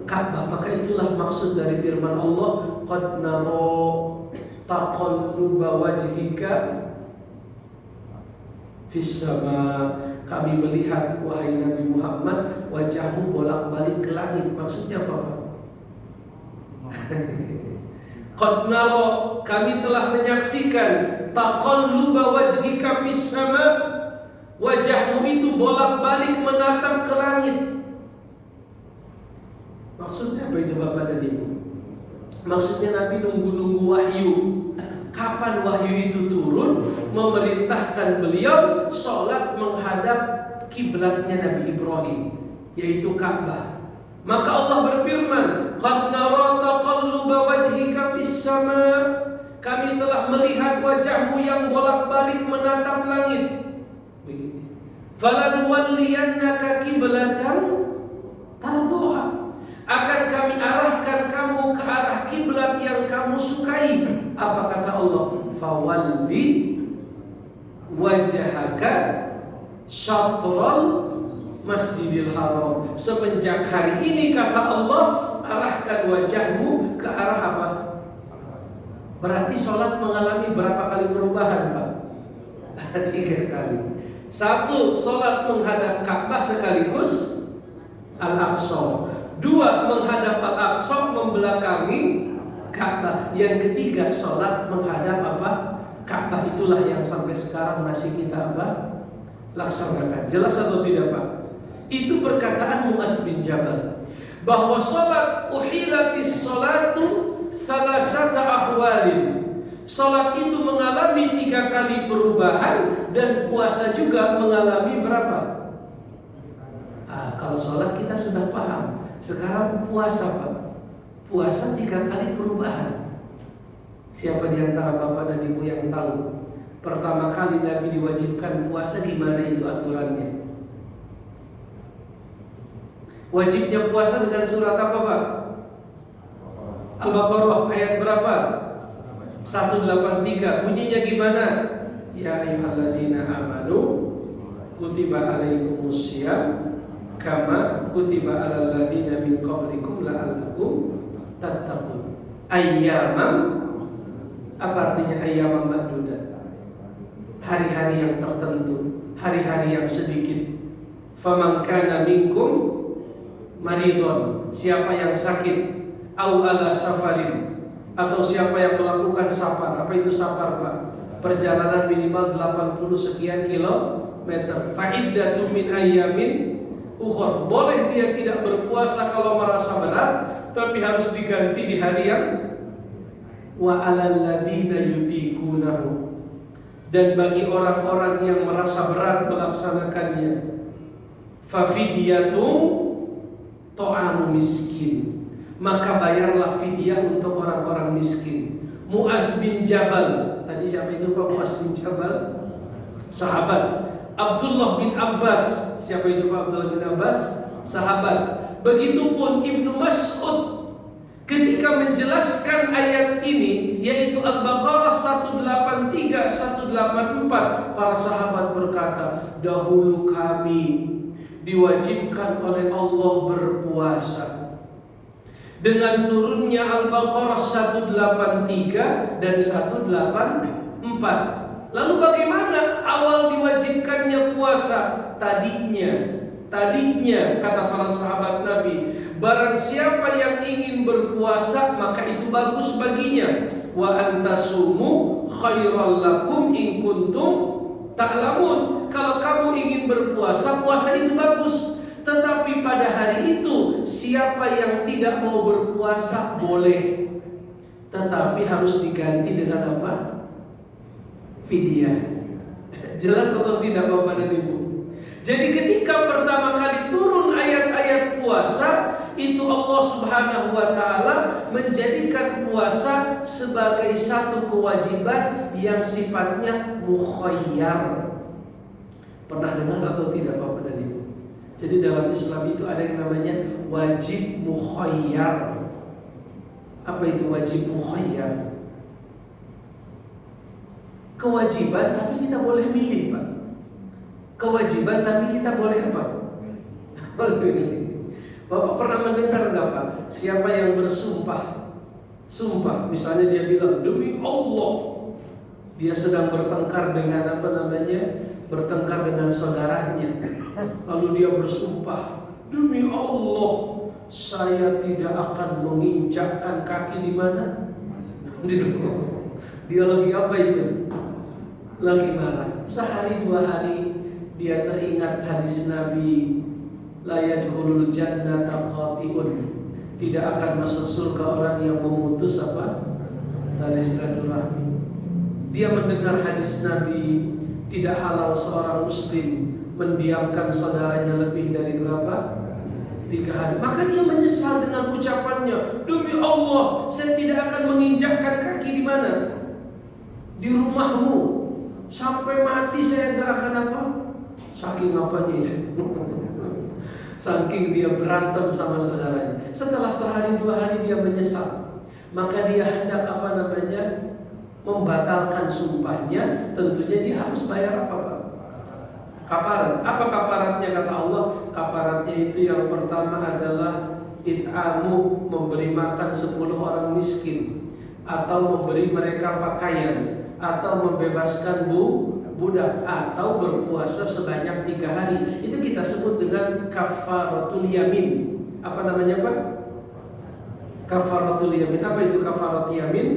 Ka'bah. Maka itulah maksud dari firman Allah, qad nara taqalluba wajhika fis sama. Kami melihat, wahai Nabi Muhammad, wajahmu bolak-balik ke langit. Maksudnya apa, Pak? Qad nara, kami telah menyaksikan, taqalluba wajhika fis sama, wajahmu itu bolak-balik menatap ke langit. Maksudnya apa itu, Bapak dan Ibu? Maksudnya Nabi nunggu-nunggu wahyu. Kapan wahyu itu turun? Memerintahkan beliau sholat menghadap kiblatnya Nabi Ibrahim, yaitu Ka'bah. Maka Allah berfirman, qad nara taqalluba wajhika fis sama, kami telah melihat wajahmu yang bolak-balik menatap langit. Falanuwalliyannaka qiblatan tarduha, akan kami arahkan kamu ke arah kiblat yang kamu sukai. Apa kata Allah? Fawalli wajhaka syatral Masjidil Haram. Semenjak hari ini, kata Allah, arahkan wajahmu ke arah apa? Berarti sholat mengalami berapa kali perubahan, Pak? 3 kali. 1, sholat menghadap Ka'bah sekaligus Al-Aqsa. 2, menghadap Al-Aqsa membelakangi Ka'bah. Yang ketiga, sholat menghadap apa? Ka'bah. Itulah yang sampai sekarang masih kita apa? Laksanakan. Jelas atau tidak, Pak? Itu perkataan Mu'adz bin Jabal, bahwa sholat uhilatis sholatu thalathata ahwalin. Salat itu mengalami 3 kali perubahan dan puasa juga mengalami berapa? Kalau salat kita sudah paham. Sekarang puasa, Pak. Puasa 3 kali perubahan. Siapa di antara Bapak dan Ibu yang tahu pertama kali Nabi diwajibkan puasa di mana itu aturannya? Wajibnya puasa dengan surat apa, Pak? Al-Baqarah ayat berapa? 183. Bunyinya gimana? Ya ayyuhalladzina amanu kutiba alaikumusiyam kama kutiba alal ladzina min qablikum la'allakum tattaqun. Ayyaman, apa artinya ayyaman ma'dudat? Hari-hari yang tertentu, hari-hari yang sedikit. Faman kana minkum maridun, siapa yang sakit, au ala safarin, atau siapa yang melakukan safar. Apa itu safar, Pak? Perjalanan minimal 80 sekian kilometer. Fa'iddatun min ayyamin ukhra. Boleh dia tidak berpuasa kalau merasa berat, tapi harus diganti di hari yang wa alal ladina yutikunahu. Dan bagi orang-orang yang merasa berat melaksanakannya, fa fidyatun ta'amu miskin, maka bayarlah fidyah untuk orang-orang miskin. Mu'az bin Jabal, tadi siapa itu Pak Mu'az bin Jabal? Sahabat. Abdullah bin Abbas, siapa itu Pak Abdullah bin Abbas? Sahabat. Begitupun Ibnu Mas'ud ketika menjelaskan ayat ini, yaitu Al-Baqarah 183, 184, para sahabat berkata, dahulu kami diwajibkan oleh Allah berpuasa. Dengan turunnya Al-Baqarah 183 dan 184. Lalu bagaimana awal diwajibkannya puasa? Tadinya kata para sahabat Nabi, barang siapa yang ingin berpuasa maka itu bagus baginya. Wa antasumu khairal lakum in kuntum ta'lamun. Kalau kamu ingin berpuasa, puasa itu bagus. Tetapi pada hari itu siapa yang tidak mau berpuasa boleh, tetapi harus diganti dengan apa? Fidyah. Jelas atau tidak Bapak dan Ibu? Jadi ketika pertama kali turun ayat-ayat puasa, itu Allah Subhanahu wa ta'ala menjadikan puasa sebagai satu kewajiban yang sifatnya mukhayyar. Pernah dengar atau tidak Bapak dan Ibu? Jadi dalam Islam itu ada yang namanya wajib mukhayyar. Apa itu wajib mukhayyar? Kewajiban tapi kita boleh milih, Pak. Kewajiban tapi kita boleh apa? Boleh milih. Bapak pernah mendengar enggak Pak? Siapa yang bersumpah, sumpah, misalnya dia bilang demi Allah, dia sedang bertengkar dengan apa namanya? Bertengkar dengan saudaranya. Lalu dia bersumpah, demi Allah, saya tidak akan menginjakkan kaki di mana? Di rumah. Dia lagi apa itu? Lagi marah. Sehari 2 hari dia teringat hadis Nabi, la yadkhulul jannata qati'un, tidak akan masuk surga orang yang memutus apa? Tali silaturahmi. Dia mendengar hadis Nabi, tidak halal seorang muslim mendiamkan saudaranya lebih dari berapa? 3 hari. Maka dia menyesal dengan ucapannya, demi Allah, saya tidak akan menginjakkan kaki di mana? Di rumahmu. Sampai mati saya tidak akan apa? Saking apanya itu? Saking dia berantem sama saudaranya. Setelah sehari 2 hari dia menyesal, maka dia hendak apa namanya? Membatalkan sumpahnya. Tentunya dia harus bayar apa Pak? Kafarat. Apa kafaratnya kata Allah? Kafaratnya itu yang pertama adalah it'amu, memberi makan 10 orang miskin, atau memberi mereka pakaian, atau membebaskan budak, atau berpuasa sebanyak 3 hari. Itu kita sebut dengan kafaratul yamin. Apa namanya Pak? Kafaratul yamin. Apa itu kafaratul yamin?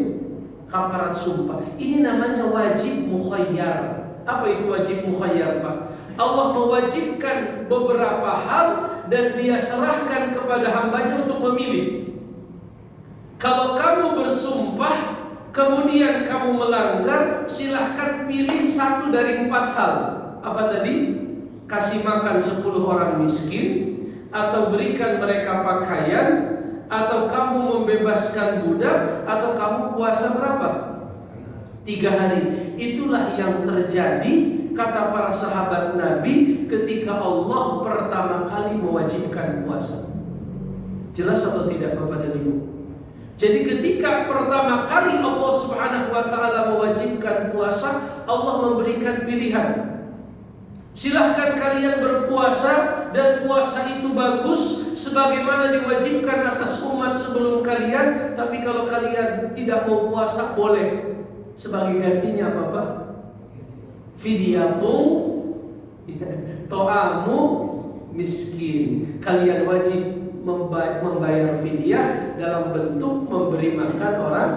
Kafarat sumpah. Ini namanya wajib mukhayyar. Apa itu wajib mukhayyar Pak? Allah mewajibkan beberapa hal dan dia serahkan kepada hambanya untuk memilih. Kalau kamu bersumpah kemudian kamu melanggar, silahkan pilih satu dari 4 hal. Apa tadi? Kasih makan 10 orang miskin, atau berikan mereka pakaian, atau kamu membebaskan budak, atau kamu puasa berapa? 3 hari. Itulah yang terjadi, kata para sahabat Nabi, ketika Allah pertama kali mewajibkan puasa. Jelas atau tidak Bapak dan Ibu? Jadi ketika pertama kali Allah Subhanahu wa ta'ala mewajibkan puasa, Allah memberikan pilihan. Silahkan kalian berpuasa, dan puasa itu bagus sebagaimana diwajibkan atas umat sebelum kalian. Tapi kalau kalian tidak mau puasa, boleh. Sebagai gantinya apa Pak? Fidyatun ta'amu miskin. Kalian wajib membayar fidyah dalam bentuk memberi makan orang.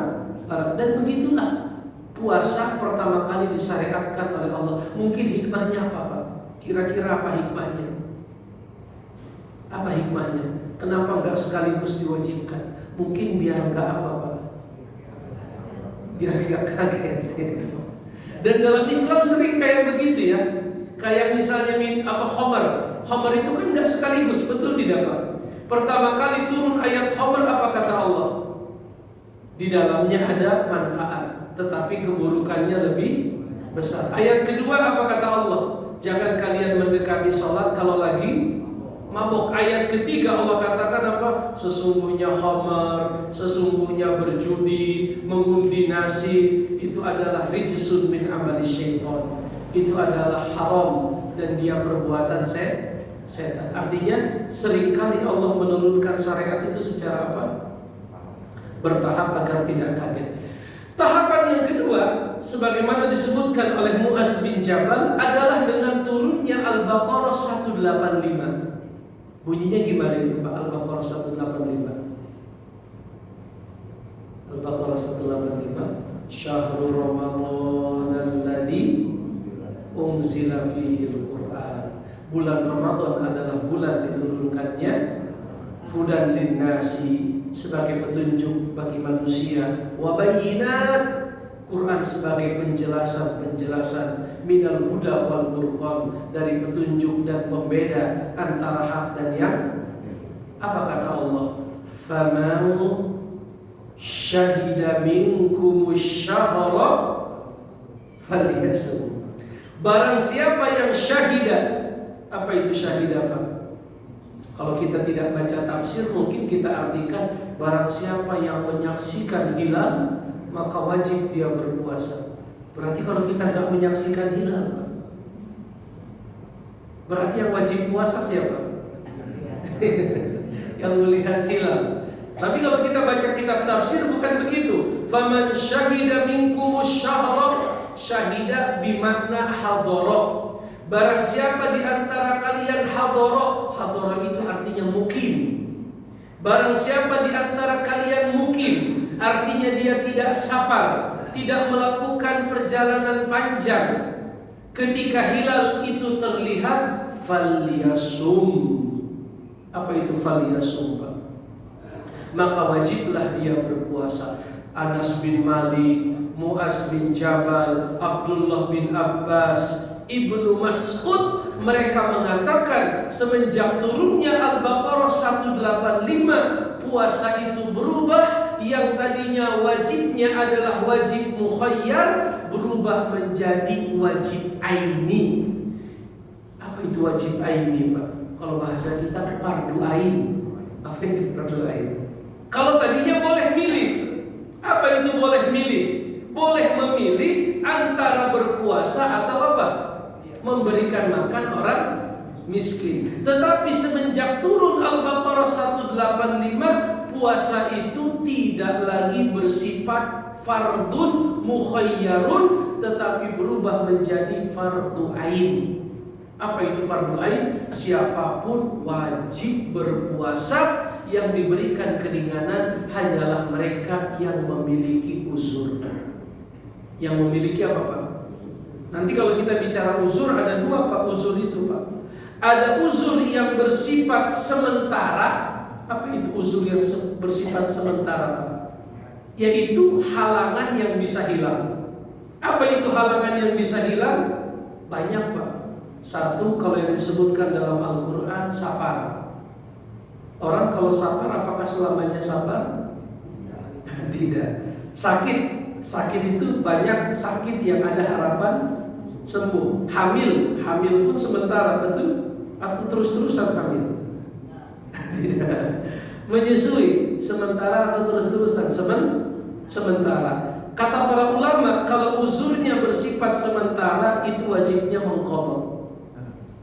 Dan begitulah puasa pertama kali disyariatkan oleh Allah. Mungkin hikmahnya apa Pak? Kira-kira apa hikmahnya? Apa hikmahnya? Kenapa enggak sekaligus diwajibkan? Mungkin biar enggak apa Pak? Biar enggak kaget. Dan dalam Islam sering kayak begitu ya. Kayak misalnya khamar itu kan enggak sekaligus, betul tidak Pak? Pertama kali turun ayat khamar, apa kata Allah? Di dalamnya ada manfaat, tetapi keburukannya lebih besar. Ayat kedua apa kata Allah? Jangan kalian mendekati sholat kalau lagi mabuk. Ayat ketiga Allah katakan apa? Sesungguhnya khamar, sesungguhnya berjudi, mengundi nasib, itu adalah rijsun min amali syaitan. Itu adalah haram dan dia perbuatan setan. Artinya seringkali Allah menurunkan syariat itu secara apa? Bertahap agar tidak kaget. Tahapan yang kedua, sebagaimana disebutkan oleh Mu'az bin Jabal, adalah dengan turunnya Al-Baqarah 185. Bunyinya gimana itu Pak? Al-Baqarah 185. Al-Baqarah 185. Syahrul Ramadan alladzi unzila fihi al-Qur'an. Bulan Ramadan adalah bulan diturunkannya hudan linnasi, sebagai petunjuk bagi manusia, wa bayyinat, Quran sebagai penjelasan minal huda wal furqan, dari petunjuk dan pembeda antara hak dan yang. Apa kata Allah? Faman syahida minkumus syahra falyasum. Barang siapa yang syahida. Apa itu syahida Pak? Kalau kita tidak baca tafsir, mungkin kita artikan barang siapa yang menyaksikan hilal, maka wajib dia berpuasa. Berarti kalau kita tidak menyaksikan hilal, berarti yang wajib puasa siapa? Yang melihat hilal. Tapi kalau kita baca kitab tafsir bukan begitu. Faman syahida minkumus syahra, syahida bimakna hadara. Barang siapa di antara kalian hadara, hadara itu artinya mukim. Barang siapa di antara kalian mukim, artinya dia tidak sabar, tidak melakukan perjalanan panjang. Ketika hilal itu terlihat, falyasum. Apa itu falyasum Pak? Maka wajiblah dia berpuasa. Anas bin Malik, Mu'az bin Jabal, Abdullah bin Abbas, Ibnu Mas'ud, mereka mengatakan semenjak turunnya Al-Baqarah 185, puasa itu berubah. Yang tadinya wajibnya adalah wajib mukhayyar, berubah menjadi wajib aini. Apa itu wajib aini Pak? Kalau bahasa kita fardu ain. Apa itu fardu ain? Kalau tadinya boleh milih. Apa itu boleh milih? Boleh memilih antara berpuasa atau apa? Memberikan makan orang miskin. Tetapi semenjak turun Al-Baqarah 185, puasa itu tidak lagi bersifat fardun mukhayyarun, tetapi berubah menjadi fardu ain. Apa itu fardu ain? Siapapun wajib berpuasa. Yang diberikan keringanan hanyalah mereka yang memiliki uzur. Yang memiliki apa Pak? Nanti kalau kita bicara uzur, ada 2 Pak uzur itu Pak. Ada uzur yang bersifat sementara. Apa itu uzur yang bersifat sementara Pak? yaitu halangan yang bisa hilang. Apa itu halangan yang bisa hilang? Banyak Pak. Satu, kalau yang disebutkan dalam Al-Quran, sabar. Orang kalau sabar, apakah selamanya sabar? Tidak. Sakit itu banyak sakit yang ada harapan sembuh. Hamil pun sementara, betul? Atau terus-terusan hamil? Tidak. Menyusui sementara atau terus-terusan? Sementara. Kata para ulama, kalau uzurnya bersifat sementara, itu wajibnya mengqadha.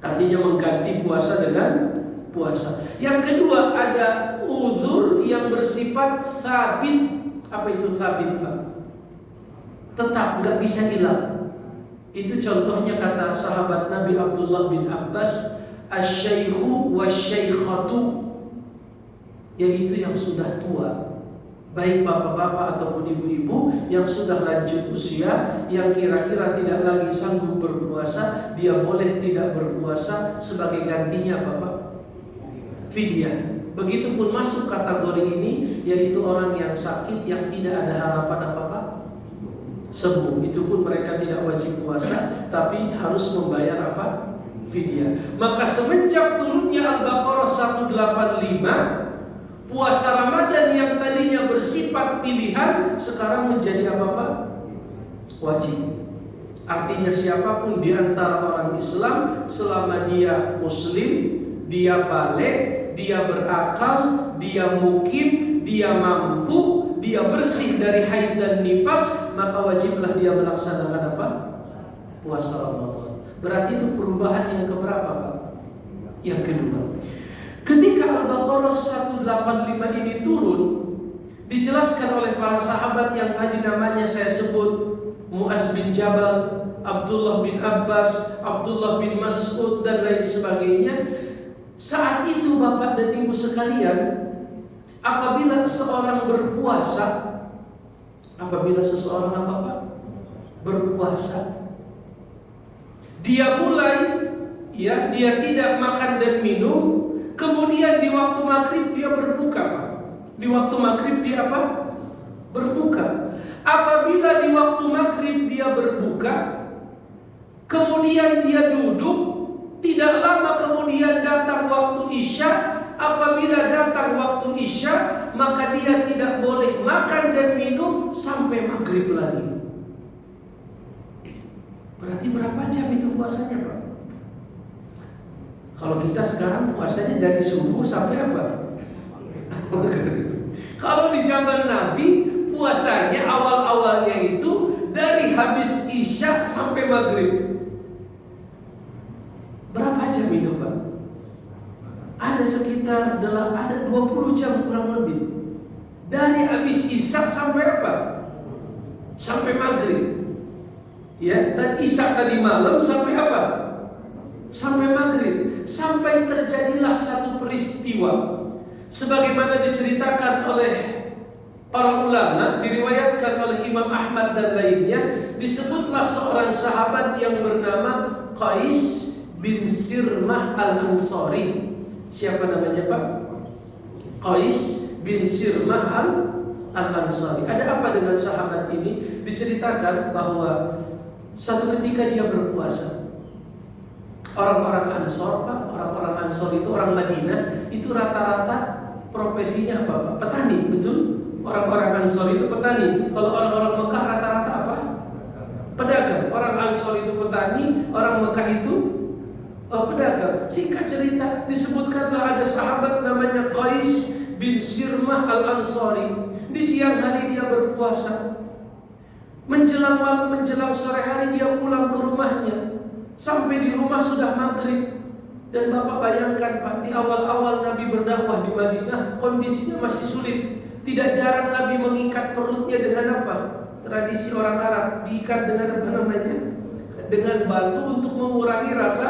Artinya mengganti puasa dengan puasa. Yang kedua, ada uzur yang bersifat sabit. Apa itu sabit, Pak? Tetap, nggak bisa hilang. Itu contohnya kata sahabat Nabi Abdullah bin Abbas, asy-syaikhu wasy-syaikhatu, yaitu yang sudah tua, baik bapak-bapak ataupun ibu-ibu yang sudah lanjut usia, yang kira-kira tidak lagi sanggup berpuasa, dia boleh tidak berpuasa, sebagai gantinya Bapak fidyah. Begitupun masuk kategori ini, yaitu orang yang sakit yang tidak ada harapan apa-apa sembuh. Itu pun mereka tidak wajib puasa, tapi harus membayar apa? Fidyah. Maka semenjak turunnya Al-Baqarah 185, puasa Ramadan yang tadinya bersifat pilihan sekarang menjadi apa-apa? Wajib. Artinya siapapun di antara orang Islam, selama dia muslim, dia balik, dia berakal, dia mukim, dia mampu, dia bersih dari haid dan nifas, maka wajiblah dia melaksanakan apa? Puasa Ramadan. Berarti itu perubahan yang keberapa, Pak? Yang kedua. Ketika Al-Baqarah 185 ini turun, dijelaskan oleh para sahabat yang tadi namanya saya sebut, Mu'az bin Jabal, Abdullah bin Abbas, Abdullah bin Mas'ud, dan lain sebagainya. Saat itu Bapak dan Ibu sekalian, apabila seseorang berpuasa, apabila seseorang apa-apa berpuasa, dia mulai, ya, dia tidak makan dan minum. Kemudian di waktu maghrib dia berbuka, Pak. Di waktu maghrib dia apa? Berbuka. Apabila di waktu maghrib dia berbuka, kemudian dia duduk, tidak lama kemudian datang waktu isya. Apabila datang waktu isya, maka dia tidak boleh makan dan minum sampai maghrib lagi. Berarti berapa jam itu puasanya, Pak? Kalau kita sekarang puasanya dari subuh sampai apa? Kalau di zaman Nabi, puasanya awal-awalnya itu dari habis isya sampai maghrib. Berapa jam itu, Pak? Ada sekitar ada 20 jam kurang lebih. Dari habis isya sampai apa? Sampai maghrib. Ya, dan isya tadi malam sampai apa? Sampai maghrib. Sampai terjadilah satu peristiwa, sebagaimana diceritakan oleh para ulama, diriwayatkan oleh Imam Ahmad dan lainnya. Disebutlah seorang sahabat yang bernama Qais bin Sirmah al-Ansari. Siapa namanya, Pak? Qais bin Sirmah al-Ansari. Ada apa dengan sahabat ini? Diceritakan bahwa satu ketika dia berpuasa. Orang-orang Ansor, Pak, orang-orang Ansor itu orang Madinah, itu rata-rata profesinya apa, Pak? Petani, betul? Orang-orang Ansor itu petani. Kalau orang-orang Mekah rata-rata apa? Pedagang. Orang Ansor itu petani, orang Mekah itu pedagang. Singkat cerita, disebutkanlah ada sahabat namanya Qais bin Sirmah al-Ansari. Di siang hari dia berpuasa. Menjelang malam, menjelang sore hari dia pulang ke rumahnya. Sampai di rumah sudah maghrib. Dan Bapak bayangkan, Pak, di awal-awal Nabi berdakwah di Madinah, kondisinya masih sulit. Tidak jarang Nabi mengikat perutnya dengan apa? Tradisi orang Arab, diikat dengan apa namanya? Dengan batu untuk mengurangi rasa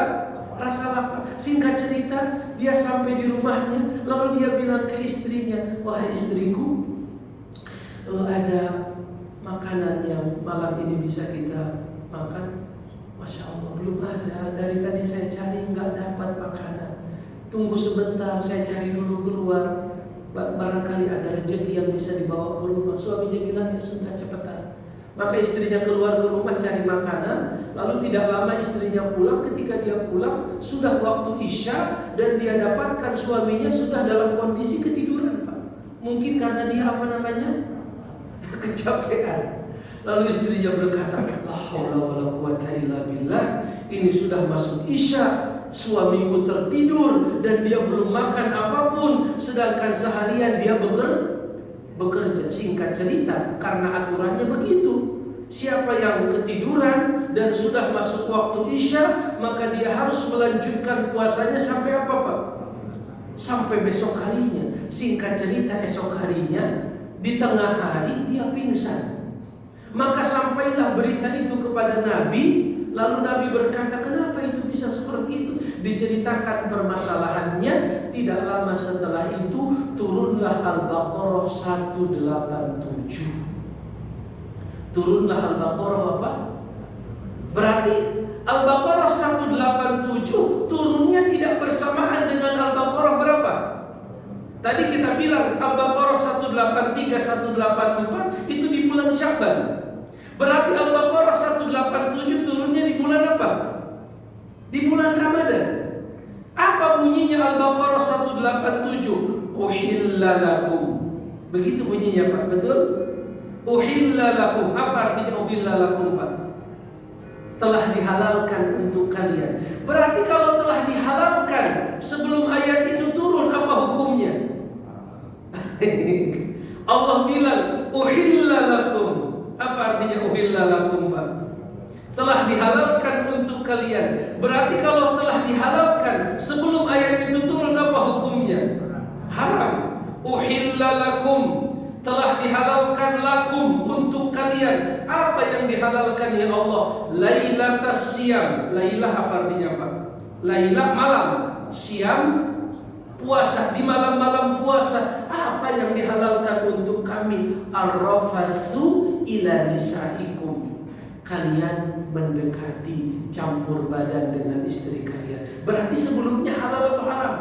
lapar. Singkat cerita, dia sampai di rumahnya, lalu dia bilang ke istrinya, wahai istriku, ada makanan yang malam ini bisa kita makan. Masya Allah, belum ada. Dari tadi saya cari nggak dapat makanan. Tunggu sebentar, saya cari dulu keluar. barangkali ada rezeki yang bisa dibawa ke rumah. Suaminya bilang, ya sudah cepetan. Maka istrinya keluar ke rumah cari makanan. Lalu tidak lama istrinya pulang. Ketika dia pulang sudah waktu Isya, dan dia dapatkan suaminya sudah dalam kondisi ketiduran, Pak. Mungkin karena dia kecapean. Lalu istrinya berkata, la haula wala quwata illa billah, ini sudah masuk Isya, suamiku tertidur dan dia belum makan apapun, sedangkan seharian dia bekerja. Singkat cerita, karena aturannya begitu, siapa yang ketiduran dan sudah masuk waktu Isya, maka dia harus melanjutkan puasanya sampai apa, Pak? Sampai besok harinya. Singkat cerita, esok harinya di tengah hari dia pingsan. Maka sampailah berita itu kepada Nabi. Lalu Nabi berkata, kenapa itu bisa seperti itu? Diceritakan permasalahannya. Tidak lama setelah itu turunlah Al-Baqarah 187. Turunlah Al-Baqarah apa? Berarti Al-Baqarah 187 turunnya tidak bersamaan dengan Al-Baqarah berapa? Tadi kita bilang Al-Baqarah 183, 184 itu di bulan Sya'ban. Berarti Al-Baqarah 187 turunnya di bulan apa? Di bulan Ramadan. Apa bunyinya Al-Baqarah 187? Uhilla lakum. Begitu bunyinya, Pak, betul? Uhilla lakum. Apa artinya uhilla lakum, Pak? Telah dihalalkan untuk kalian. Berarti kalau telah dihalalkan sebelum ayat itu turun, apa hukumnya? Allah bilang uhilla lakum. Apa artinya uhilla lakum, Pak? Telah dihalalkan untuk kalian. Berarti kalau telah dihalalkan sebelum ayat itu turun, apa hukumnya? Haram. Uhilla lakum, telah dihalalkan lakum untuk kalian. Apa yang dihalalkan ya Allah? Lailatas siyam. Lailah apa artinya, Pak? Lailah malam, siyam puasa. Di malam-malam puasa apa yang dihalalkan untuk kami? Ar-rafathu ila nisaikum. Kalian mendekati, campur badan dengan istri kalian. Berarti sebelumnya halal atau haram?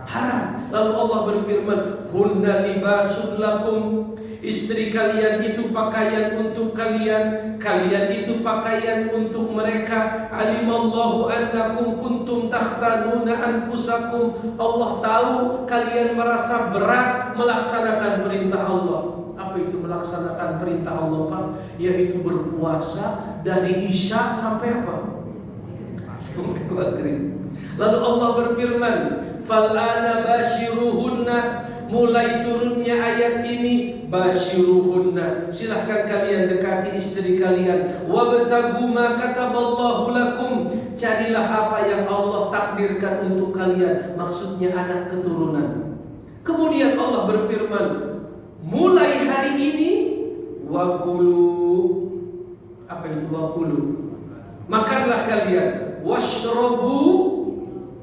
Haram. Lalu Allah berfirman, hunna libasun lakum. Istri kalian itu pakaian untuk kalian, kalian itu pakaian untuk mereka. Alimallahu annakum kuntum takhtanuna anfusakum. Allah tahu kalian merasa berat melaksanakan perintah Allah. Apa itu melaksanakan perintah Allah, Pak? Yaitu berpuasa dari Isya sampai apa? Sampai maghrib. Lalu Allah berfirman, fal'ana basyiruhunna. Mulai turunnya ayat ini, basyiruhunna, silahkan kalian dekati istri kalian. Wabtagu ma kataballahu lakum, carilah apa yang Allah takdirkan untuk kalian. Maksudnya anak keturunan. Kemudian Allah berfirman, mulai hari ini wakulu. Apa itu wakulu? Makanlah kalian. Washrobu,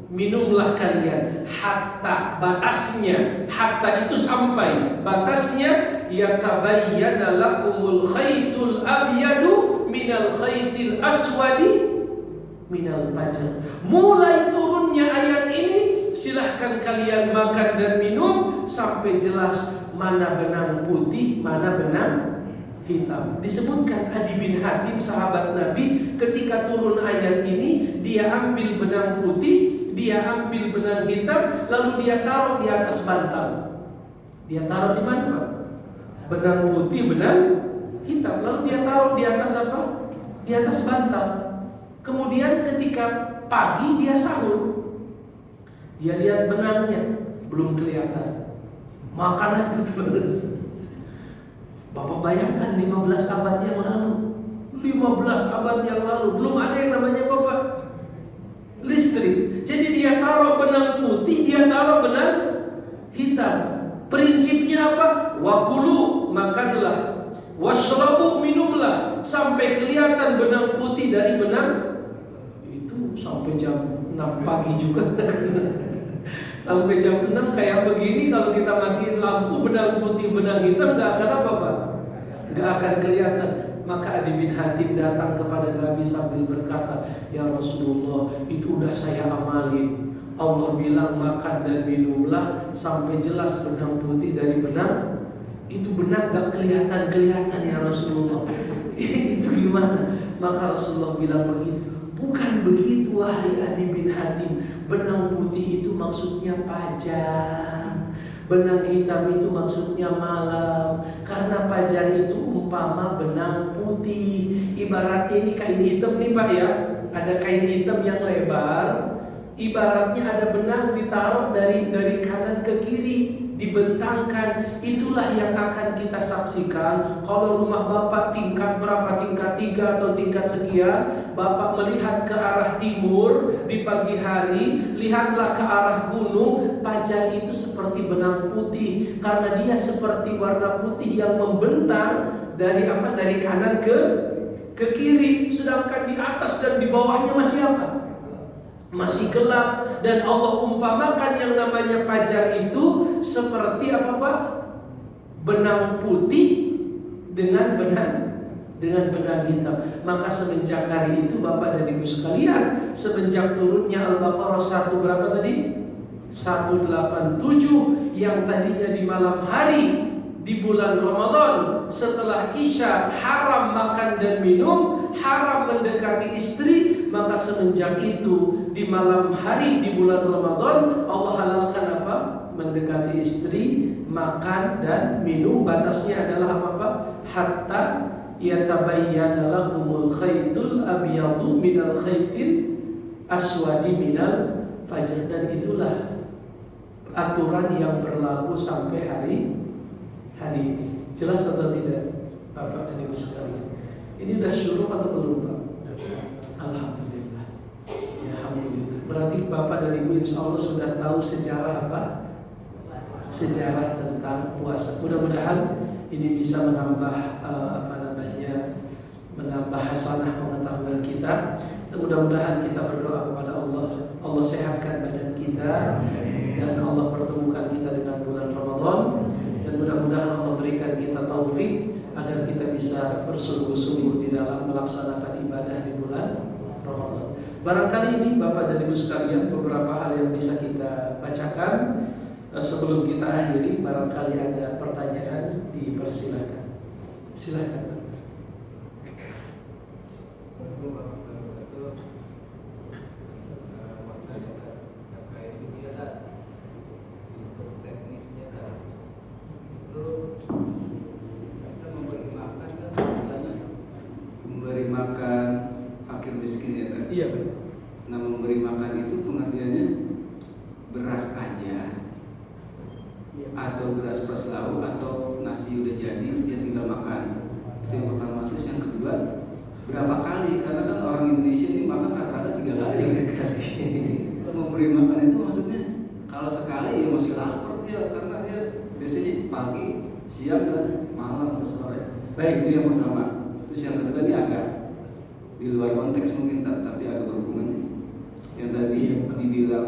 minumlah kalian. Hatta, batasnya. Hatta itu sampai. Batasnya, yatabayyana lakumul khaytul abyadu minal khaytil aswadi minal fajr. Mulai turunnya ayat ini, silahkan kalian makan dan minum sampai jelas mana benang putih, mana benang hitam. Disebutkan Adi bin Hatim, sahabat Nabi, ketika turun ayat ini, dia ambil benang putih, dia ambil benang hitam, lalu dia taruh di atas bantal. Dia taruh di mana, Pak? Benang putih, benang hitam. Lalu dia taruh di atas apa? Di atas bantal. Kemudian ketika pagi dia sahur, dia lihat benangnya belum kelihatan. Makanan itu terus. Bapak bayangkan 15 abad yang lalu. 15 abad yang lalu belum ada yang namanya Bapak listrik. Jadi dia taruh benang putih, dia taruh benang hitam. Prinsipnya apa? Wakulu, makanlah. Washrabu, minumlah. Sampai kelihatan benang putih dari benang itu sampai jam 6 pagi juga. Sampai jam 6 kayak begini, kalau kita matiin lampu, benang putih, benang hitam gak akan apa, Pak? Gak akan kelihatan. Maka Adi bin Hatim datang kepada Nabi sambil berkata, ya Rasulullah, itu udah saya amalin. Allah bilang makan dan minumlah sampai jelas benang putih dari benang. Itu benang gak kelihatan ya Rasulullah. Itu gimana? Maka Rasulullah bilang begitu. Bukan begitu wahai Adi bin Hatim. Benang putih itu maksudnya fajar. Benang hitam itu maksudnya malam. Karena fajar itu umpama benang putih. Ibaratnya ini kain hitam nih Pak ya. Ada kain hitam yang lebar. Ibaratnya ada benang ditaruh dari kanan ke kiri, dibentangkan. Itulah yang akan kita saksikan. Kalau rumah Bapak tingkat berapa, tingkat 3 atau tingkat sekian, Bapak melihat ke arah timur di pagi hari, lihatlah ke arah gunung. Fajar itu seperti benang putih, karena dia seperti warna putih yang membentang dari kanan ke kiri. Sedangkan di atas dan di bawahnya masih apa? Masih gelap. Dan Allah umpamakan yang namanya fajar itu seperti apa Pak? Benang putih dengan benang hitam. Maka semenjak hari itu Bapak dan Ibu sekalian, semenjak turunnya Al-Baqarah 1 berapa tadi? 187 yang tadinya di malam hari di bulan Ramadan, setelah Isya haram makan dan minum, haram mendekati istri. Maka semenjak itu di malam hari di bulan Ramadan Allah halalkan apa? Mendekati istri, makan dan minum. Batasnya adalah apa Pak? Hatta yatabayyana lakumul khaytul abyadu minal khaytil aswadi minal fajr. Dan itulah aturan yang berlaku sampai hari ini. Jelas atau tidak Bapak dan Ibu sekalian? Ini sudah syuruh atau belum Pak? Alhamdulillah. Ya, alhamdulillah. Berarti Bapak dan Ibu insya Allah sudah tahu sejarah apa? Sejarah tentang puasa. Mudah-mudahan ini bisa menambah menambah hasanah pengetahuan kita. Dan mudah-mudahan kita berdoa kepada Allah, Allah sehatkan badan kita dan Allah pertemukan kita dengan bulan Ramadan. Dan mudah-mudahan Allah berikan kita taufik agar kita bisa bersungguh-sungguh di dalam melaksanakan ibadah di bulan Ramadan. Barangkali ini Bapak dan Ibu sekalian beberapa hal yang bisa kita bacakan. Sebelum kita akhiri, barangkali ada pertanyaan, dipersilakan. Silakan. Memberi makan fakir miskin ya kan? Iya benar. Nah, memberi makan itu pengertiannya beras aja, atau beras plus lauk, atau nasi udah jadi dia tinggal makan. Itu yang pertama. Terus yang kedua, berapa kali? Karena kan orang Indonesia ini makan rata-rata 3 kali. Kalau memberi makan itu maksudnya kalau sekali ya masih lapar dia, karena dia biasanya pagi, siang dan malam atau sore. Baik, itu yang pertama. Terus yang kedua ini agak di luar konteks mungkin, tapi agak berhubungan. Yang tadi dibilang